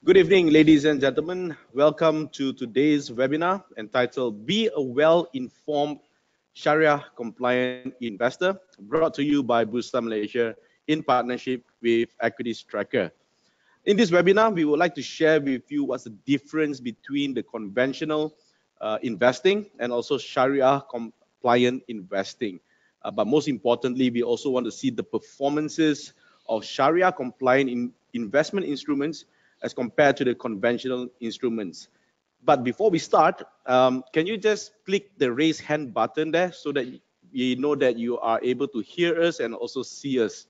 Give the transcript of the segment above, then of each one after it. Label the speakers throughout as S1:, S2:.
S1: Good evening, ladies and gentlemen. Welcome to today's webinar entitled Be a Well-Informed Sharia-Compliant Investor, brought to you by Bursa Malaysia in partnership with Equities Tracker. In this webinar, we would like to share with you what's the difference between the conventional investing and also Sharia-compliant investing. But most importantly, we also want to see the performances of Sharia-compliant investment instruments as compared to the conventional instruments. But before we start, can you just click the raise hand button there so that we know that you are able to hear us and also see us?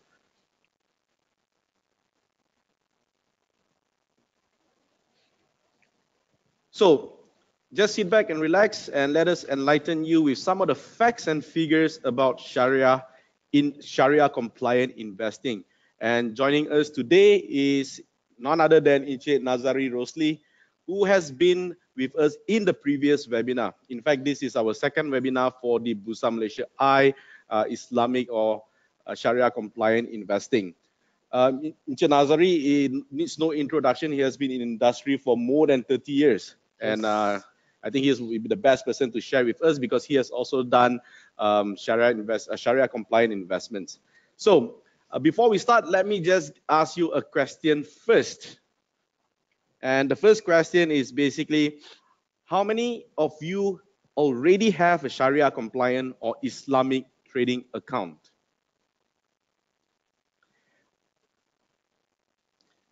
S1: So just sit back and relax and let us enlighten you with some of the facts and figures about Sharia compliant investing. And joining us today is none other than Encik Nazari Rosli, who has been with us in the previous webinar. In fact, this is our second webinar for the Bursa Malaysia Islamic or Sharia compliant investing. Encik Nazari needs no introduction. He has been in industry for more than 30 years. And I think he is the best person to share with us because he has also done Sharia compliant investments. So before we start, let me just ask you a question first. And the first question is basically, how many of you already have a Sharia compliant or Islamic trading account?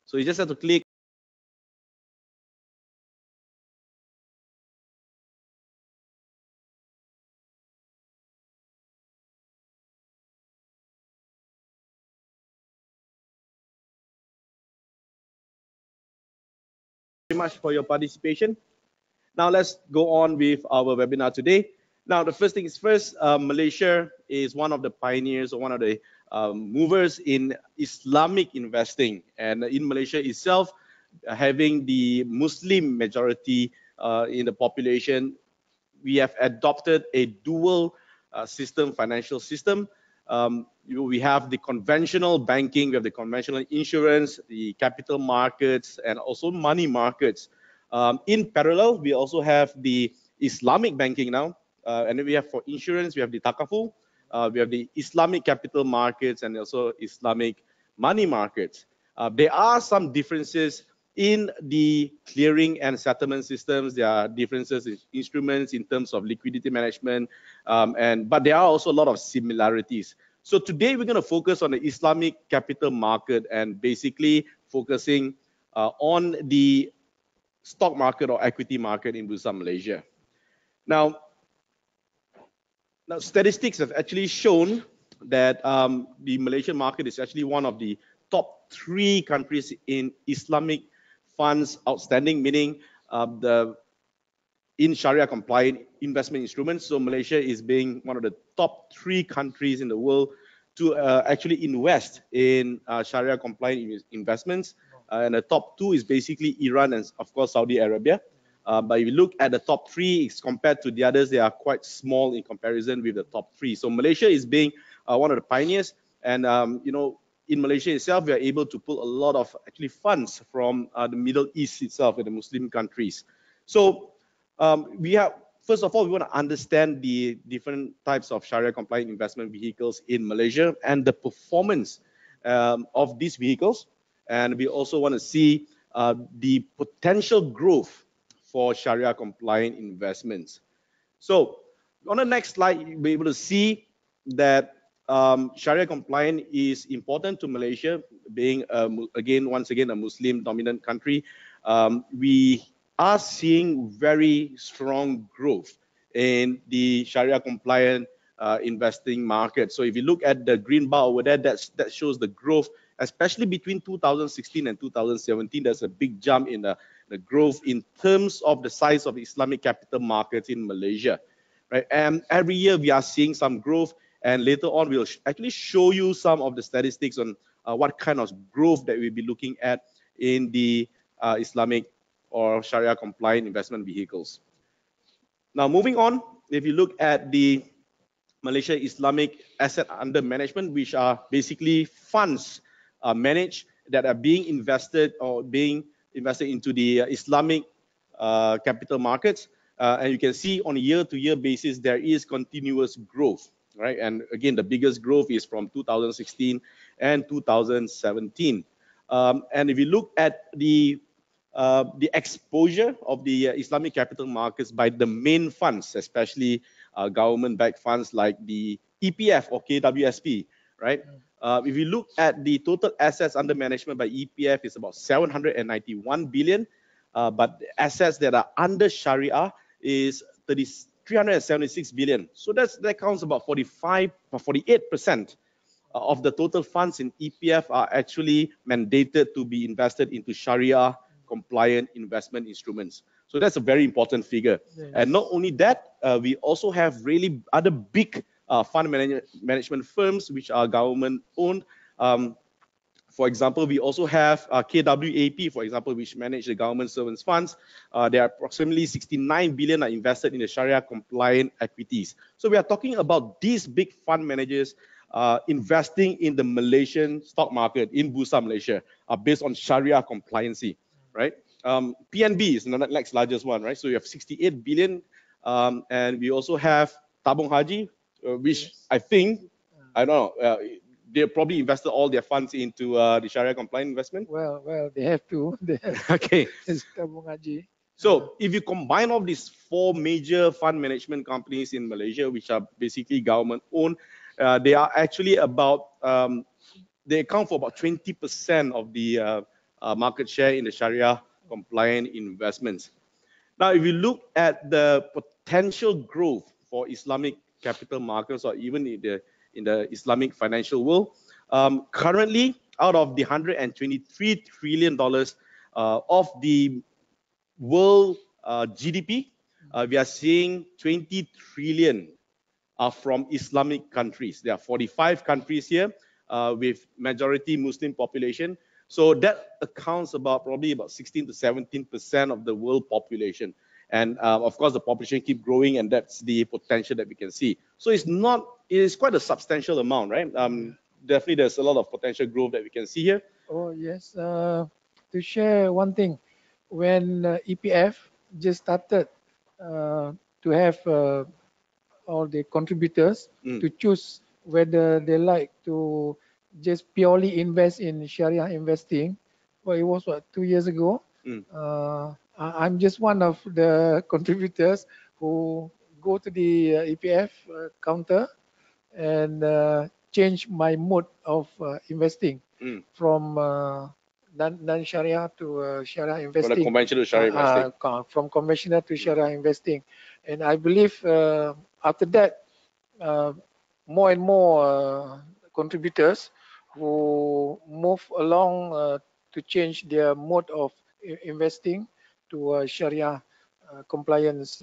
S1: So you just have to click. Very much for your participation. Now let's go on with our webinar today. Now the first thing is first, Malaysia is one of the pioneers or one of the movers in Islamic investing, and in Malaysia itself, having the Muslim majority in the population, we have adopted a dual financial system. We have the conventional banking, we have the conventional insurance, the capital markets, and also money markets. In parallel, we also have the Islamic banking now, and then we have for insurance, we have the takaful, we have the Islamic capital markets, and also Islamic money markets. There are some differences in the clearing and settlement systems. There are differences in instruments in terms of liquidity management, but there are also a lot of similarities. So today we're going to focus on the Islamic capital market and basically focusing on the stock market or equity market in Bursa Malaysia. Now statistics have actually shown that the Malaysian market is actually one of the top 3 countries in Islamic funds outstanding, meaning in Sharia compliant investment instruments. So Malaysia is being one of the top 3 countries in the world to actually invest in Sharia compliant investments. And the top 2 is basically Iran and of course Saudi Arabia. But if you look at the top 3 compared to the others, they are quite small in comparison with the top 3. So Malaysia is being one of the pioneers, and in Malaysia itself, we are able to pull a lot of actually funds from the Middle East itself, in the Muslim countries. So first of all, we want to understand the different types of Sharia compliant investment vehicles in Malaysia and the performance of these vehicles. And we also want to see the potential growth for Sharia compliant investments. So on the next slide, you'll be able to see that Sharia compliant is important to Malaysia, being once again a Muslim dominant country. We are seeing very strong growth in the Sharia compliant investing market. So if you look at the green bar over there, that shows the growth, especially between 2016 and 2017. There's a big jump in the growth in terms of the size of Islamic capital markets in Malaysia, right? And every year we are seeing some growth. And later on, we'll actually show you some of the statistics on what kind of growth that we'll be looking at in the Islamic or Sharia compliant investment vehicles. Now, moving on, if you look at the Malaysia Islamic asset under management, which are basically funds managed that are being invested or being invested into the Islamic capital markets. And you can see on a year-to-year basis, there is continuous growth, right? And again, the biggest growth is from 2016 and 2017. And if you look at the exposure of the Islamic capital markets by the main funds, especially government-backed funds like the EPF or KWSP, right? If you look at the total assets under management by EPF, it's about 791 billion, but the assets that are under Sharia is 376 billion. So that counts about 45 or 48% of the total funds in EPF are actually mandated to be invested into Sharia-compliant investment instruments. So that's a very important figure. Yes. And not only that, we also have really other big fund management firms which are government-owned. For example, we also have KWAP, for example, which manage the government servants funds. There are approximately 69 billion are invested in the Sharia-compliant equities. So we are talking about these big fund managers investing in the Malaysian stock market in Bursa Malaysia based on Sharia compliancy, right? PNB is the next largest one, right? So you have 68 billion, and we also have Tabung Haji, which I think, I don't know, they probably invested all their funds into the Sharia compliant investment.
S2: Well, they have to. They have
S1: okay.
S2: It's Tabung Haji.
S1: So if you combine all these four major fund management companies in Malaysia, which are basically government owned, they are actually about, they account for about 20% of the market share in the Sharia compliant investments. Now, if you look at the potential growth for Islamic capital markets or even in the Islamic financial world, currently out of the $123 trillion of the world GDP, we are seeing 20 trillion are from Islamic countries. There are 45 countries here with majority Muslim population. So that accounts probably about 16 to 17% of the world population. And of course, the population keep growing, and that's the potential that we can see. So it is quite a substantial amount, right? Definitely, there's a lot of potential growth that we can see here.
S2: Oh, yes. To share one thing, when EPF just started to have all the contributors to choose whether they like to just purely invest in Sharia investing, well, it was 2 years ago. I'm just one of the contributors who go to the EPF counter and change my mode of investing from non-Sharia to Sharia investing.
S1: From conventional to Sharia investing.
S2: From conventional to Sharia investing. And I believe after that, more and more contributors who move along to change their mode of investing to Sharia compliance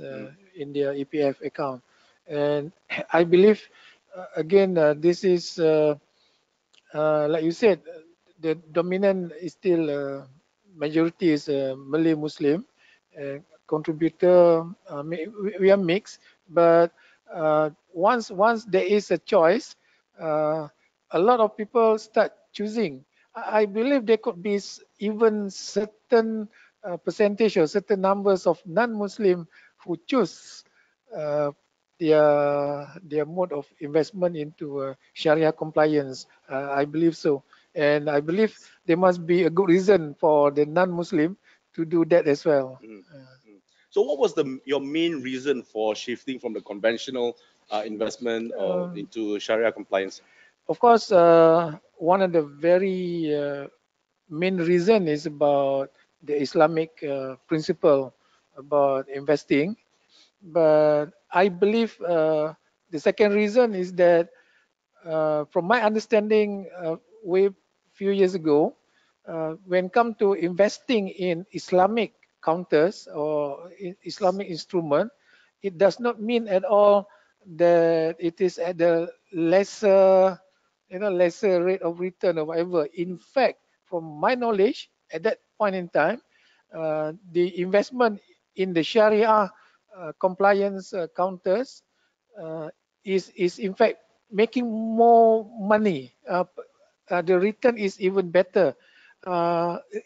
S2: in their EPF account. And I believe, again, this is, like you said, the dominant is still, majority is Malay Muslim. Contributor, we are mixed, but once there is a choice, a lot of people start choosing. I believe there could be even certain percentage or certain numbers of non-Muslim who choose their mode of investment into Sharia compliance. I believe so, and I believe there must be a good reason for the non-Muslim to do that as well.
S1: So what was your main reason for shifting from the conventional investment into Sharia compliance?
S2: Of course, one of the very main reason is about the Islamic principle about investing. But I believe the second reason is that from my understanding, way few years ago, when come to investing in Islamic counters or Islamic instrument, it does not mean at all that it is at the lesser rate of return or whatever. In fact, from my knowledge, at that point in time, the investment in the Sharia compliance counters is in fact making more money. The return is even better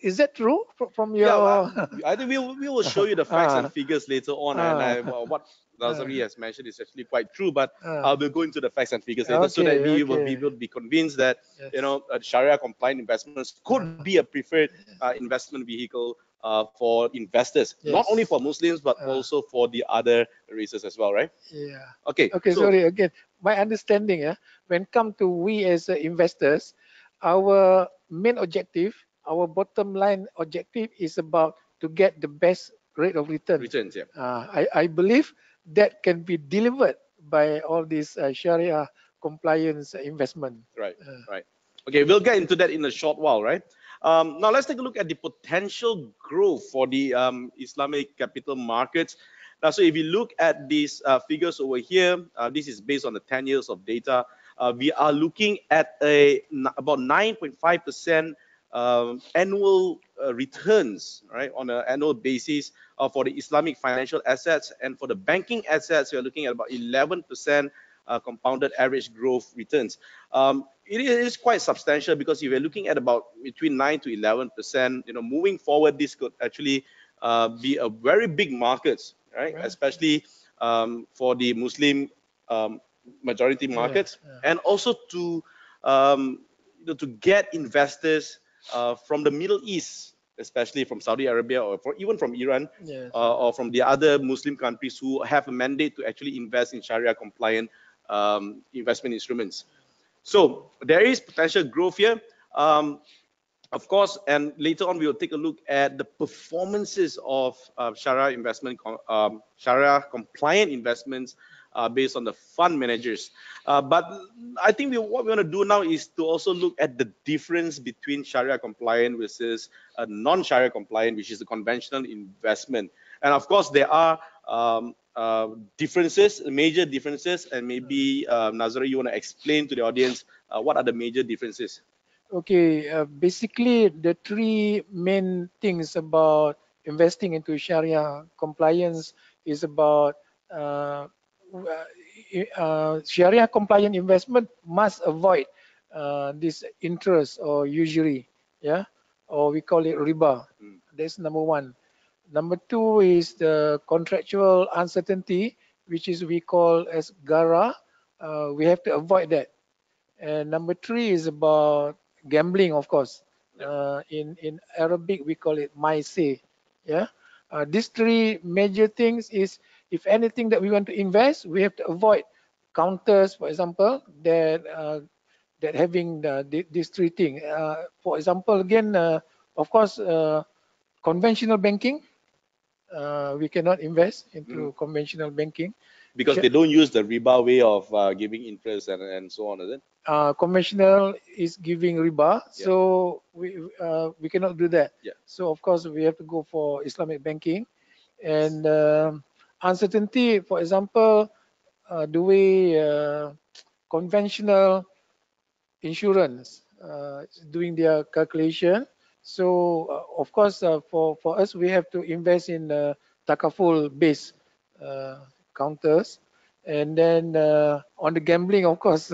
S2: Is that true from
S1: Yeah,
S2: your?
S1: I think we will show you the facts and figures later on, and what
S2: uh,
S1: Nazari has mentioned is actually quite true. But
S2: uh,
S1: we'll go into the facts and figures later so that
S2: okay,
S1: we will be
S2: okay,
S1: able to be convinced that
S2: yes.
S1: Sharia compliant investments could be a preferred investment vehicle for investors, not only
S2: Yes.
S1: for Muslims but also for the other races as well, right?
S2: Yeah.
S1: Okay,
S2: Okay,
S1: so
S2: sorry again. My understanding, when come to we as investors, our main objective, our bottom line objective is about to get the best rate of return.
S1: returns, yeah,
S2: I believe that can be delivered by all these Sharia compliance investment.
S1: right,
S2: Uh,
S1: right. Okay, we'll get into that in a short while, right? Now let's take a look at the potential growth for the Islamic capital markets. Now, so if you look at these figures over here, this is based on the 10 years of data. We are looking at about 9.5% annual returns, right, on an annual basis for the Islamic financial assets, and for the banking assets, we are looking at about 11% compounded average growth returns. It is quite substantial because if you're looking at about between 9 to 11%, moving forward, this could actually be a very big market, right?
S2: right?
S1: Especially for the Muslim um, majority
S2: Yeah.
S1: markets, and also to get investors from the Middle East, especially from Saudi Arabia or even from Iran,
S2: Yes.
S1: or from the other Muslim countries who have a mandate to actually invest in Sharia compliant investment instruments. So there is potential growth here. Of course, and later on we will take a look at the performances of Sharia compliant investments based on the fund managers. But I think what we want to do now is to also look at the difference between Sharia compliant versus non-Sharia compliant, which is the conventional investment. And of course, there are differences, major differences, and maybe Nazari, you want to explain to the audience what are the major differences?
S2: Okay, basically the three main things about investing into Sharia compliance is about uh, Sharia compliant investment must avoid this interest or usury, yeah, or we call it riba.
S1: Mm.
S2: That's number one. Number two is the contractual uncertainty, which is we call as gara. We have to avoid that. And number three is about gambling, of course.
S1: Yep.
S2: In Arabic, we call it maise. Yeah. These three major things is, if anything that we want to invest, we have to avoid counters, for example, that having these three things. For example, again, of course, conventional banking. We cannot invest
S1: Mm.
S2: into conventional banking.
S1: Because they don't use the riba way of giving interest and so on, is it?
S2: Conventional is giving riba,
S1: Yeah,
S2: so we cannot do that.
S1: yeah.
S2: So of course we have to go for Islamic banking, and uncertainty. For example, the way conventional insurance doing their calculation. So of course, for us, we have to invest in takaful based counters, and then on the gambling, of course.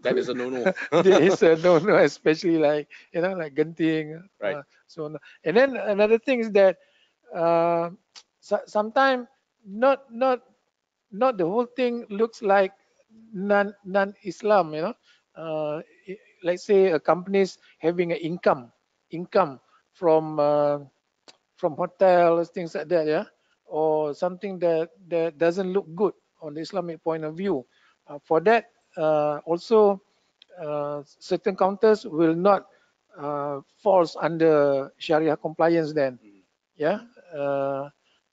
S1: That is a no-no.
S2: There is a no, especially like like genting.
S1: Right.
S2: So and then another thing is that uh, sometimes not the whole thing looks like non Islam. Let's say a company's having an income from hotels, things like that, yeah, or something that doesn't look good on the Islamic point of view. For that, also certain counters will not falls under Sharia compliance then,
S1: Mm.
S2: yeah.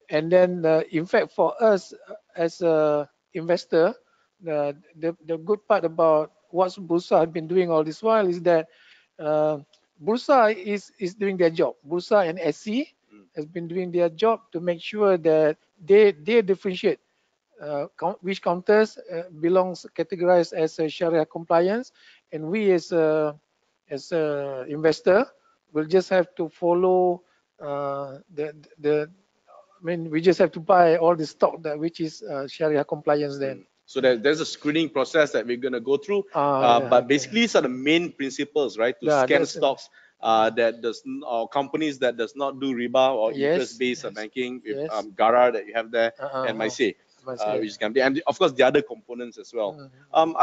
S2: And then in fact for us as a investor, the good part about what Bursa has been doing all this while is that uh, Bursa is doing their job. Bursa and SC
S1: Mm.
S2: has been doing their job to make sure that they differentiate which counters belongs categorized as a Sharia compliance, and we as a investor will just have to follow the I mean, we just have to buy all the stock that which is Sharia compliance then.
S1: Mm. So there's a screening process that we're going to go through.
S2: Yeah,
S1: But
S2: okay.
S1: basically, these are the main principles, right? To
S2: Yeah,
S1: scan
S2: that's
S1: stocks that or companies that does not do riba or
S2: Yes,
S1: interest-based
S2: yes,
S1: banking, with
S2: yes.
S1: Gara that you have there, and
S2: Uh-huh.
S1: MySay,
S2: Must say.
S1: which can be, and of course the other components as well.
S2: Mhm.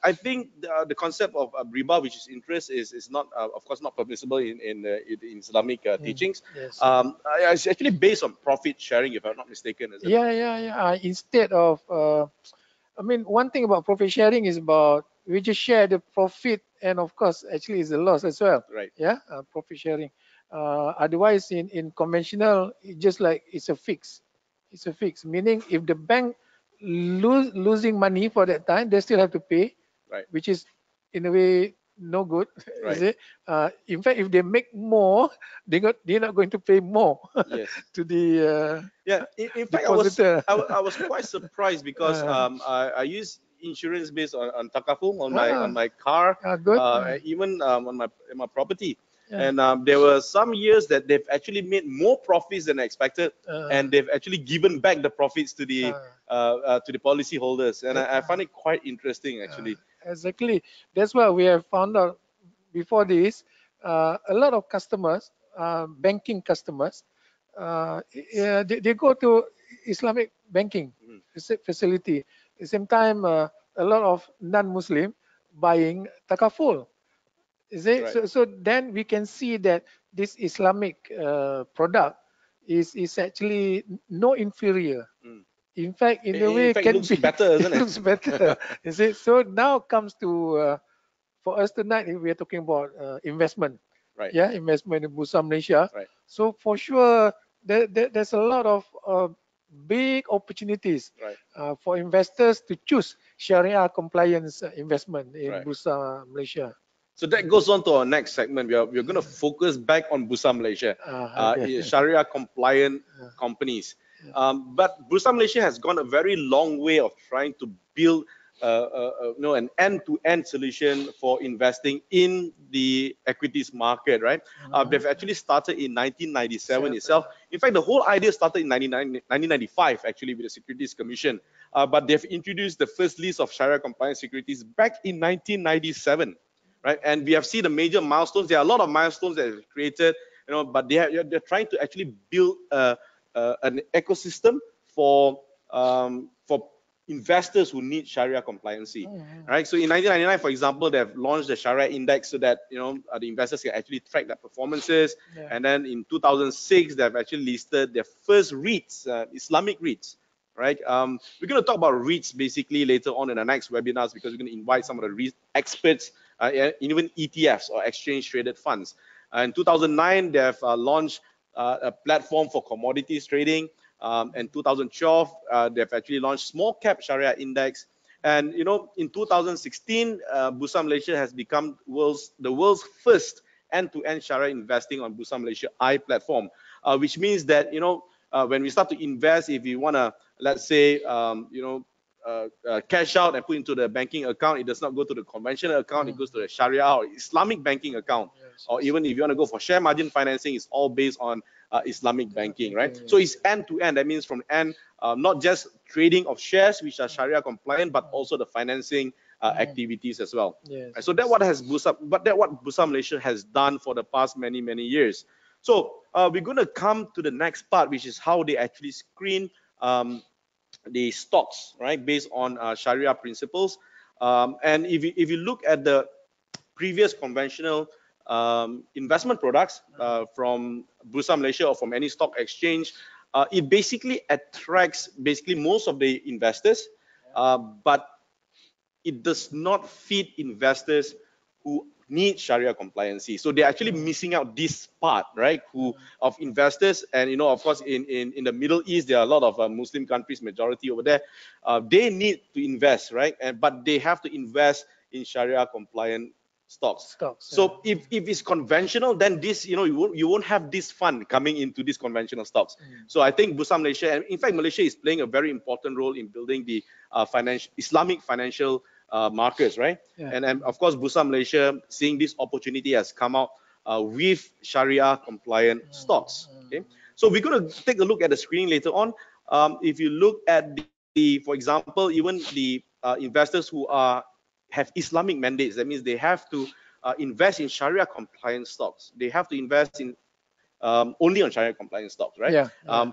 S1: I think the concept of riba, which is interest, is not, of course, not permissible in Islamic teachings.
S2: Yes.
S1: It's actually based on profit sharing, if I'm not mistaken, isn't it?
S2: Yeah, yeah, yeah. Instead of, I mean, one thing about profit sharing is about we just share the profit, and of course, actually, it's a loss as well.
S1: Right.
S2: Yeah, profit sharing. Otherwise, in conventional, it just like it's a fix. It's a fix, meaning if the bank losing money for that time, they still have to pay,
S1: Right.
S2: which is in a way no good. Is
S1: Right.
S2: it? In fact, if they make more, they're not going to pay more
S1: Yes.
S2: to the
S1: Yeah. In fact,
S2: depositor.
S1: I was quite surprised because
S2: uh,
S1: I use insurance based on takaful on
S2: ah,
S1: my car,
S2: good.
S1: even on my property.
S2: Yeah.
S1: And there were some years that they've actually made more profits than expected,
S2: Uh,
S1: and they've actually given back the profits to the policy holders. And I find it quite interesting, actually.
S2: exactly. That's why we have found out before this. A lot of customers, banking customers, yeah, they go to Islamic banking
S1: Mhm.
S2: facility. At the same time, a lot of non-Muslim buying takaful. Is it?
S1: Right.
S2: So then we can see that this Islamic product is actually no inferior.
S1: Mm.
S2: In fact, in a
S1: In
S2: way,
S1: fact, it
S2: can
S1: looks
S2: be
S1: better,
S2: it
S1: isn't it?
S2: looks better. Is it? So now comes to for us tonight, we are talking about investment.
S1: Right.
S2: Yeah, investment in Bursa Malaysia.
S1: Right.
S2: So for sure, there's a lot of big opportunities
S1: Right.
S2: for investors to choose Sharia compliance investment in
S1: Right.
S2: Bursa Malaysia.
S1: So that goes on to our next segment. We're going to focus back on Bursa Malaysia,
S2: Okay.
S1: Sharia compliant
S2: Uh,
S1: companies.
S2: yeah.
S1: But Bursa Malaysia has gone a very long way of trying to build an end-to-end solution for investing in the equities market, right? They've actually started in 1997 itself. In fact, the whole idea started in 1995, actually, with the Securities Commission. But they've introduced the first list of Sharia compliant securities back in 1997. Right, and we have seen the major milestones. There are a lot of milestones that are created, but they're trying to actually build an ecosystem for investors who need Sharia compliancy. Right. So in 1999, for example, they've launched the Sharia Index so that the investors can actually track their performances.
S2: Yeah.
S1: And then in 2006, they've actually listed their first REITs, Islamic REITs. Right. We're going to talk about REITs basically later on in the next webinars because we're going to invite some of the REIT experts, even ETFs or exchange traded funds. In 2009, they've launched a platform for commodities trading. In 2012, they've actually launched small cap Sharia index. And in 2016, Bursa Malaysia has become the world's first end-to-end Sharia investing on Bursa Malaysia I platform, which means that when we start to invest, if you want to, let's say, cash out and put into the banking account, it does not go to the conventional account, it goes to the Sharia or Islamic banking account.
S2: Yes,
S1: Or
S2: yes.
S1: even if you want to go for share margin financing, it's all based on Islamic banking, right?
S2: Banking,
S1: So
S2: yes.
S1: it's end to end. That means from end, not just trading of shares, which are Sharia compliant, but also the financing activities as well.
S2: Yes,
S1: So that what Bursa Malaysia has done for the past many years. So we're going to come to the next part, which is how they actually screen the stocks, right, based on Sharia principles. And if you look at the previous conventional investment products from Bursa Malaysia or from any stock exchange, it basically attracts most of the investors, but it does not feed investors who need Sharia compliancy. So they're actually missing out this part, right? Of investors, and of course, in the Middle East, there are a lot of Muslim countries, majority over there. They need to invest, right? But they have to invest in Sharia compliant stocks.
S2: Stocks.
S1: So if it's conventional, then this you won't have this fund coming into these conventional stocks. So I think Bursa Malaysia, and in fact Malaysia, is playing a very important role in building the Islamic financial markets, right?
S2: Yeah.
S1: And of course, Bursa Malaysia, seeing this opportunity, has come out with Sharia compliant stocks. Okay, so we're going to take a look at the screen later on. If you look at for example, even the investors who have Islamic mandates, that means they have to invest in Sharia-compliant stocks. They have to invest in only on Sharia-compliant stocks, right?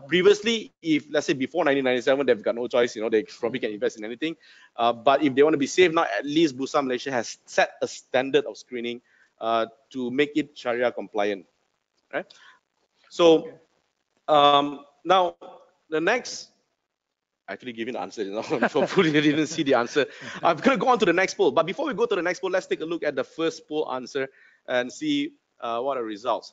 S1: Previously, if let's say before 1997, they've got no choice, they probably can invest in anything. But if they want to be safe now, at least Bursa Malaysia has set a standard of screening to make it Sharia-compliant, right? So now the next, actually giving the answer, hopefully you didn't see the answer. I'm going to go on to the next poll. But before we go to the next poll, let's take a look at the first poll answer and see what are the results.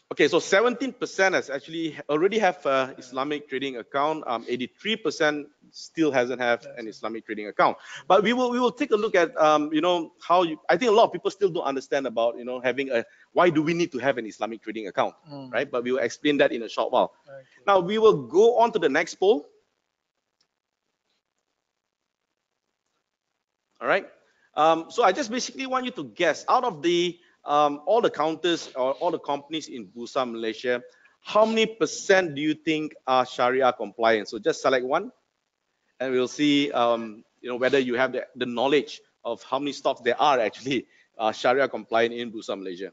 S1: Okay, so 17% has actually already have an Islamic trading account. 83% still hasn't have an Islamic trading account. But we will take a look at how I think a lot of people still don't understand about having why do we need to have an Islamic trading account, right? But we will explain that in a short while. Okay. Now we will go on to the next poll. All right. So I just basically want you to guess out of the all the counters or all the companies in Bursa Malaysia, how many percent do you think are Sharia compliant? So just select one, and we'll see whether you have the knowledge of how many stocks there are actually Sharia compliant in Bursa Malaysia.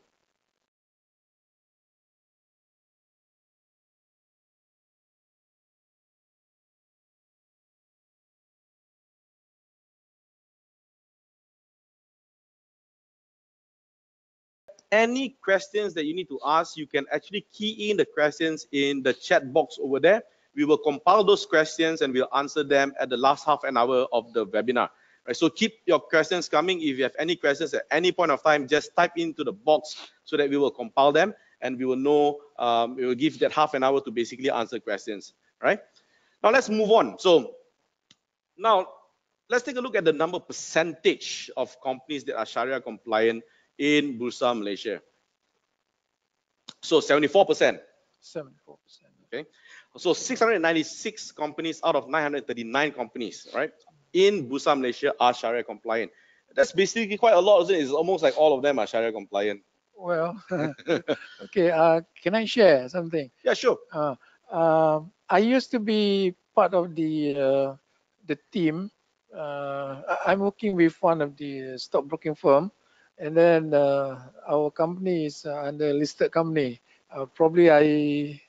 S1: Any questions that you need to ask, you can actually key in the questions in the chat box over there. We will compile those questions and we'll answer them at the last half an hour of the webinar. Right, so keep your questions coming. If you have any questions at any point of time, just type into the box so that we will compile them and we will know, we will give that half an hour to basically answer questions. Right? Now let's move on. So now let's take a look at the number percentage of companies that are Sharia compliant in Bursa Malaysia. So 74%. 74%. Okay. So 696 companies out of 939 companies, right, in Bursa Malaysia are Sharia compliant. That's basically quite a lot, isn't it? It's almost like all of them are Sharia compliant.
S2: Well, okay. Can I share something?
S1: Yeah, sure.
S2: I used to be part of the team. I'm working with one of the stockbroking firm. And then our company is under listed company. Probably I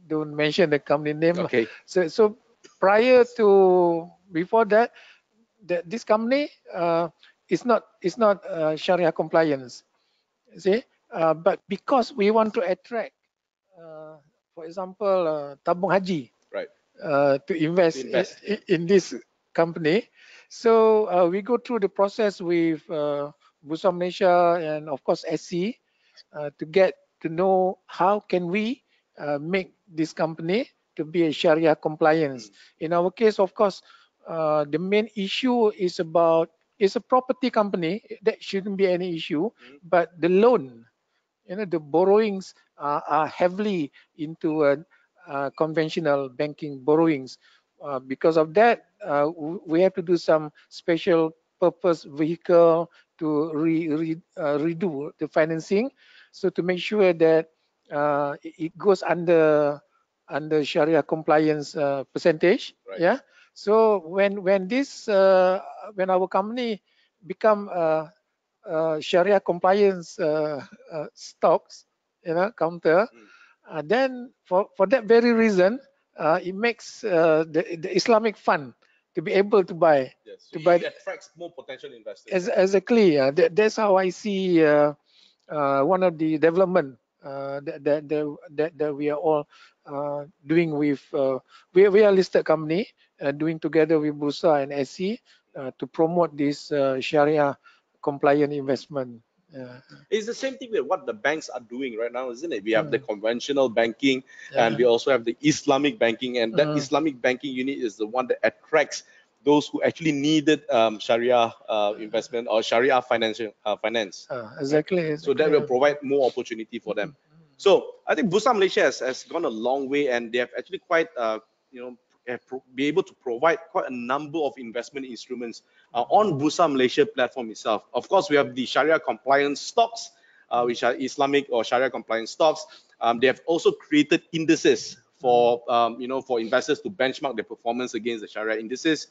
S2: don't mention the company name.
S1: Okay.
S2: So prior to before that, this company is not Sharia compliance. See, but because we want to attract, for example, tabung haji,
S1: right,
S2: to invest. In this company, so we go through the process with Bursa Malaysia and of course SC to get to know how can we make this company to be a Sharia compliance. In our case, of course, the main issue is about it's a property company. That shouldn't be any issue, but the loan, the borrowings are heavily into conventional banking borrowings. Because of that, we have to do some special purpose vehicle to redo the financing, so to make sure that it goes under Sharia compliance percentage. Right. Yeah. So when our company become Sharia compliance stocks, counter, then for that very reason, it makes the Islamic fund to be able to buy.
S1: Yes, so it attracts more potential investors.
S2: Exactly. That's how I see one of the development that we are all doing with. We are listed company doing together with Bursa and SC to promote this Sharia compliant investment.
S1: It's the same thing with what the banks are doing right now, isn't it? We have the conventional banking and we also have the Islamic banking, and that Islamic banking unit is the one that attracts those who actually needed Sharia investment or Sharia finance.
S2: Exactly,
S1: right? So that will provide more opportunity for them. So I think Bursa Malaysia has gone a long way, and they have actually quite be able to provide quite a number of investment instruments on Bursa Malaysia platform itself. Of course, we have the Sharia compliant stocks, which are Islamic or Sharia compliant stocks. They have also created indices for for investors to benchmark their performance against the Sharia indices.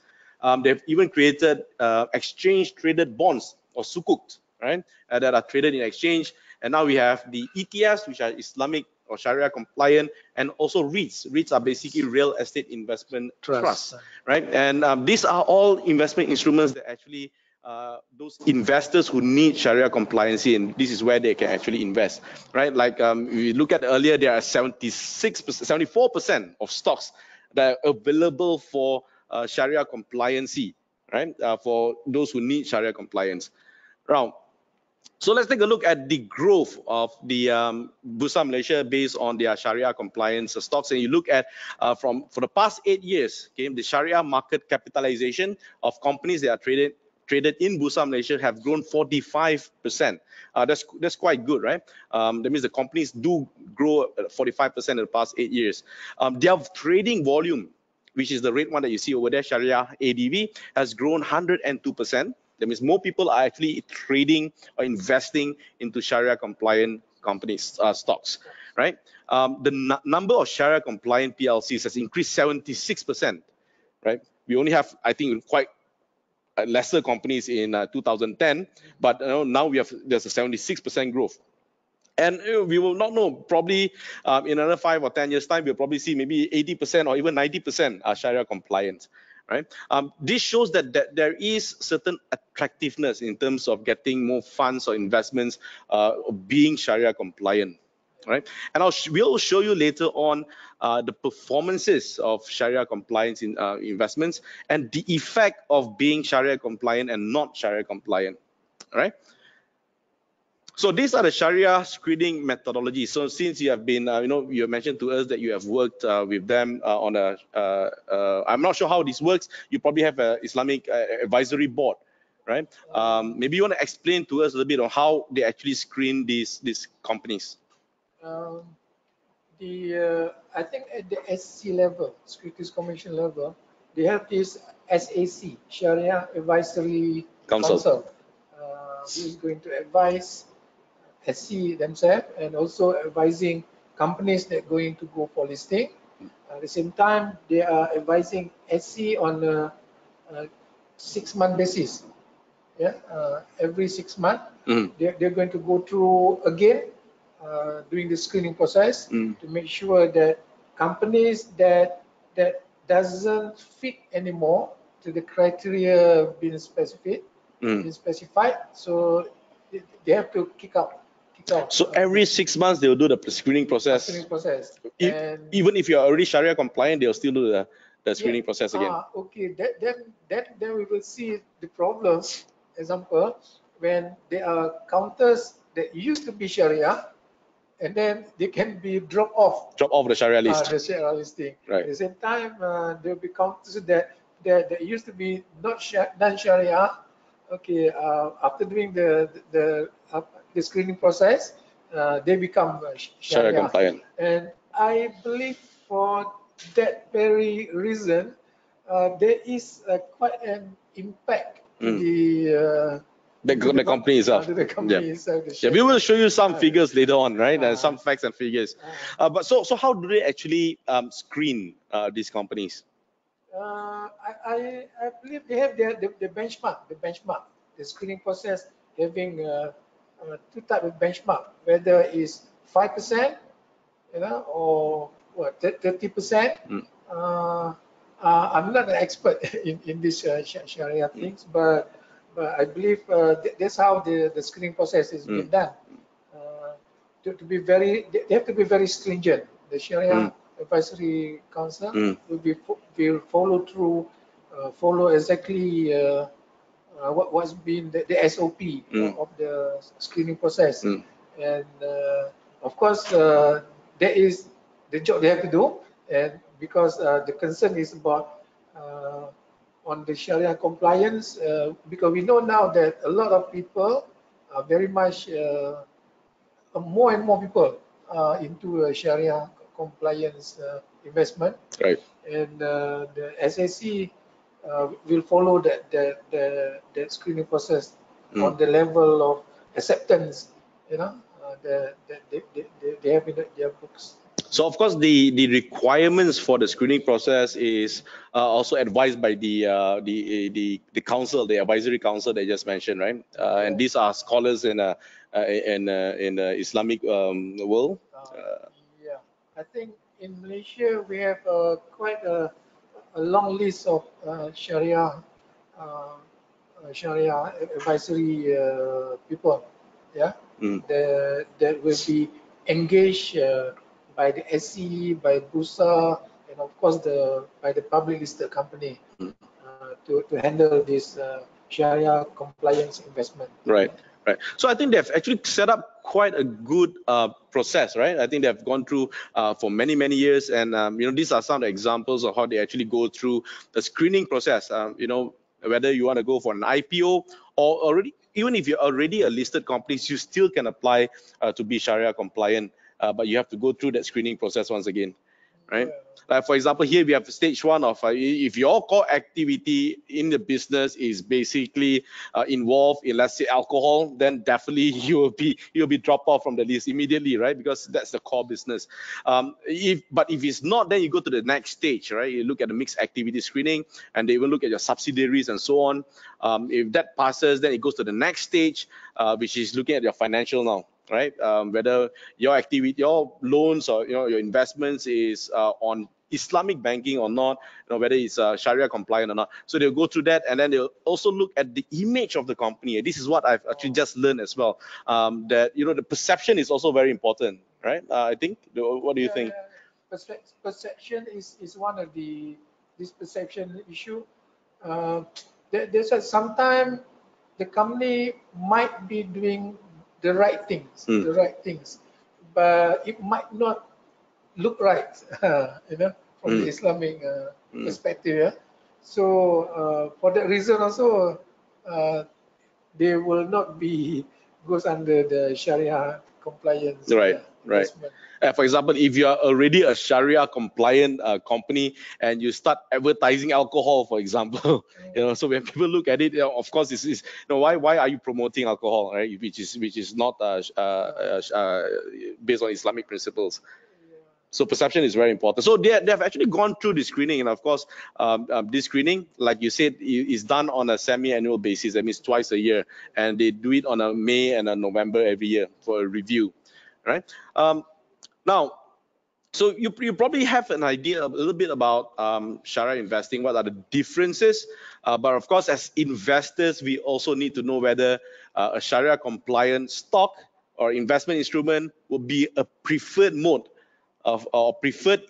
S1: They've even created exchange traded bonds or sukuk, right, that are traded in exchange. And now we have the ETFs, which are Islamic or Sharia compliant, and also REITs. REITs are basically real estate investment trusts, right? And these are all investment instruments that actually those investors who need Sharia compliancy, and this is where they can actually invest, right? Like we look at earlier, there are 74% of stocks that are available for Sharia compliancy, right? For those who need Sharia compliance. Now, so let's take a look at the growth of the Bursa Malaysia based on their Sharia compliance stocks. And you look at for the past 8 years, okay, the Sharia market capitalization of companies that are traded in Bursa Malaysia have grown 45%. That's quite good, right? That means the companies do grow 45% in the past 8 years. Their trading volume, which is the red one that you see over there, Sharia ADV, has grown 102%. That means more people are actually trading or investing into Sharia compliant companies, stocks, right? The number of Sharia compliant PLCs has increased 76%, right? We only have, I think, quite lesser companies in 2010, but now there's a 76% growth. And we will not know, probably in another 5 or 10 years time, we'll probably see maybe 80% or even 90% are Sharia compliant, right? This shows that there is certain attractiveness in terms of getting more funds or investments being Sharia compliant, right? And we'll show you later on the performances of Sharia compliance in investments and the effect of being Sharia compliant and not Sharia compliant, right? So these are the Sharia screening methodologies. So since you have been, you mentioned to us that you have worked with them on I'm not sure how this works. You probably have an Islamic advisory board, right? Maybe you want to explain to us a little bit on how they actually screen these companies.
S2: I think at the SC level, Securities Commission level, they have this SAC, Sharia Advisory Council, who is going to advise SC themselves and also advising companies that are going to go for listing. At the same time, they are advising SC on a 6-month basis. Yeah, every 6 months, they're going to go through again during the screening process to make sure that companies that doesn't fit anymore to the criteria being specified, so they have to kick out.
S1: So every 6 months they'll do the screening process. Even if you're already Sharia compliant, they'll still do the screening process again.
S2: Okay, then we will see the problem. Example, when there are counters that used to be Sharia, and then they can be dropped off
S1: the Sharia list.
S2: The Sharia listing.
S1: Right.
S2: At the same time, there will be counters that used to be non-Sharia. Okay, after doing the screening process, they become Sharia
S1: compliant.
S2: And I believe for that very reason, there is quite an impact to
S1: the company itself.
S2: The company itself.
S1: Yeah, we will show you some figures later on, right? Some facts and figures. But so how do they actually screen these companies?
S2: I believe they have the benchmark. The screening process having 2 types of benchmark, whether it's 5%, or what 30%. I'm not an expert in this Sharia things, but I believe that's how the screening process is being done. They have to be very stringent. The Sharia Advisory Council will follow exactly what's been the SOP of the screening process. And of course, there is the job they have to do, and because the concern is about on the Sharia compliance, because we know now that a lot of people are very much more and more people into Sharia compliance investment.
S1: Right.
S2: And the SAC will follow that screening process on the level of acceptance, that they have in their books.
S1: So of course, the requirements for the screening process is also advised by the council, the advisory council that I just mentioned, right? And these are scholars in Islamic world.
S2: Yeah, I think in Malaysia we have quite a long list of uh, Sharia advisory people, yeah,
S1: Mm.
S2: that will be engaged by the SE, by Bursa, and of course by the public listed company to handle this Sharia compliance investment.
S1: Right, right. So I think they've actually set up quite a good process, right? I think they've gone through for many, many years, and these are some of the examples of how they actually go through the screening process. Whether you want to go for an IPO or already, even if you're already a listed company, you still can apply to be Sharia compliant, but you have to go through that screening process once again, right? Like for example, here we have stage one of if your core activity in the business is basically involved in, let's say, alcohol, then definitely you'll be dropped off from the list immediately, right? Because that's the core business. But if it's not, then you go to the next stage, right? You look at the mixed activity screening, and they will look at your subsidiaries and so on. If that passes, then it goes to the next stage, which is looking at your financial now, right? Whether your activity, your loans or your investments is on Islamic banking or not, whether it's Sharia compliant or not. So they'll go through that, and then they'll also look at the image of the company. This is what I've actually just learned as well. That the perception is also very important, right? I think. What do you think?
S2: Perception is one of this perception issue. Uh, there's sometimes the company might be doing the right things, but it might not look right, from the Islamic perspective. Yeah? So for that reason also, uh, they will not be goes under the Sharia compliance
S1: Right, right.
S2: investment.
S1: For example, if you are already a Sharia compliant company and you start advertising alcohol, for example, so when people look at it, of course, this is why are you promoting alcohol, right? Which is not based on Islamic principles. So perception is very important. So they've actually gone through the screening, and of course, this screening, like you said, is done on a semi-annual basis. That means twice a year, and they do it on a May and a November every year for a review, right? Now, so you probably have an idea a little bit about Sharia investing. What are the differences? But of course, as investors, we also need to know whether a Sharia compliant stock or investment instrument will be a preferred mode of or preferred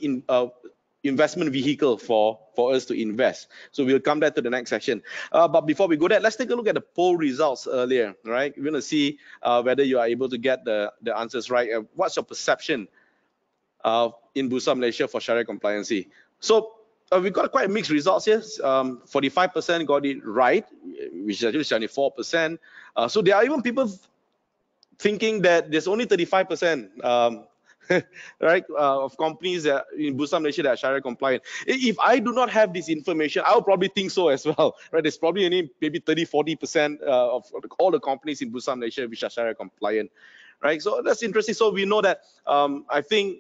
S1: investment vehicle for us to invest. So we'll come back to the next section. But before we go there, let's take a look at the poll results earlier, right? We're going to see whether you are able to get the answers right. What's your perception in Bursa Malaysia for Sharia compliancy? So we got quite mixed results here. 45% got it right, which is actually 74%. So there are even people thinking that there's only 35% right, of companies that in Bursa Malaysia that are Sharia compliant. If I do not have this information, I would probably think so as well, right? There's probably maybe 30-40% of all the companies in Bursa Malaysia which are Sharia compliant, right? So that's interesting. So we know that I think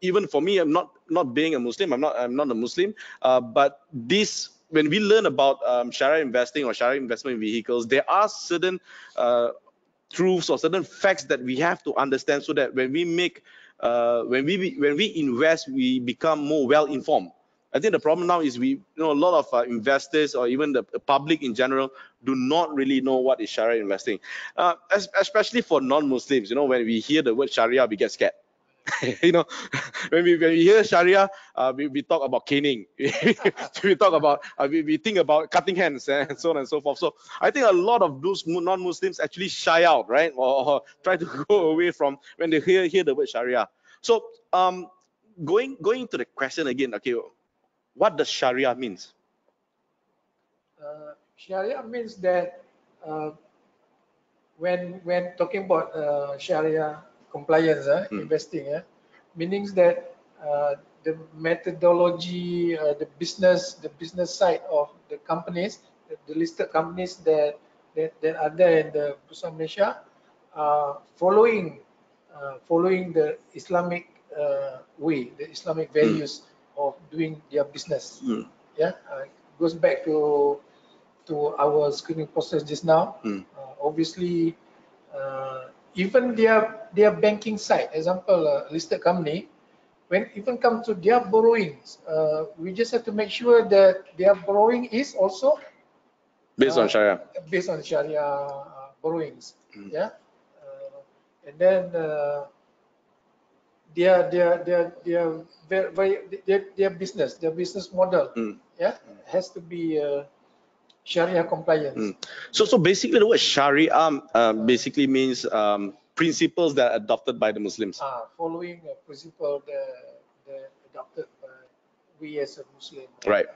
S1: even for me, I'm not being a Muslim. I'm not a Muslim, but this. When we learn about Sharia investing or Sharia investment vehicles, there are certain truths or certain facts that we have to understand so that when we invest, we become more well informed. I think the problem now is a lot of investors or even the public in general do not really know what is Sharia investing, especially for non-Muslims. When we hear the word Sharia, we get scared. When we hear Sharia, we talk about caning. We talk about we think about cutting hands and so on and so forth. So I think a lot of those non-Muslims actually shy out, right, or try to go away from when they hear the word Sharia. So going to the question again, okay, what does Sharia means?
S2: Sharia means that when talking about Sharia compliance investing, meaning that the methodology, the business side of the companies, the listed companies that are there in the Bursa Malaysia, following the Islamic way, the Islamic values of doing their business. Yeah, goes back to our screening process just now. Obviously, even their banking side, example, listed company, when even comes to their borrowings, we just have to make sure that their borrowing is also
S1: based on Sharia.
S2: Based on Sharia borrowings. Yeah, and then their business model, yeah, has to be Sharia compliant.
S1: So basically, the word Sharia basically means principles that are adopted by the Muslims.
S2: Following a principle that adopted by we as a Muslim.
S1: Right.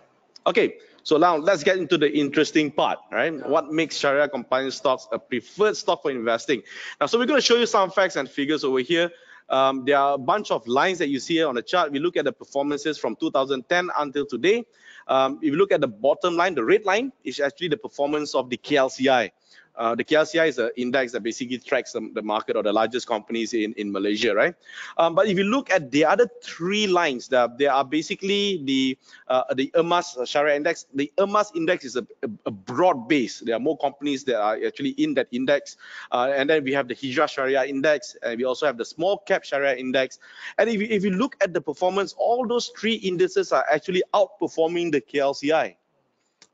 S1: Okay, so now let's get into the interesting part, right? What makes Sharia compliant stocks a preferred stock for investing? Now, so we're going to show you some facts and figures over here. There are a bunch of lines that you see here on the chart. We look at the performances from 2010 until today. If you look at the bottom line, the red line is actually the performance of the KLCI. The KLCI is an index that basically tracks the market or the largest companies in Malaysia, right? But if you look at the other three lines, they are basically the EMAS Sharia index. The EMAS index is a broad base. There are more companies that are actually in that index. And then we have the Hijrah Sharia index, and we also have the small cap Sharia index. And if you look at the performance, all those three indices are actually outperforming the KLCI.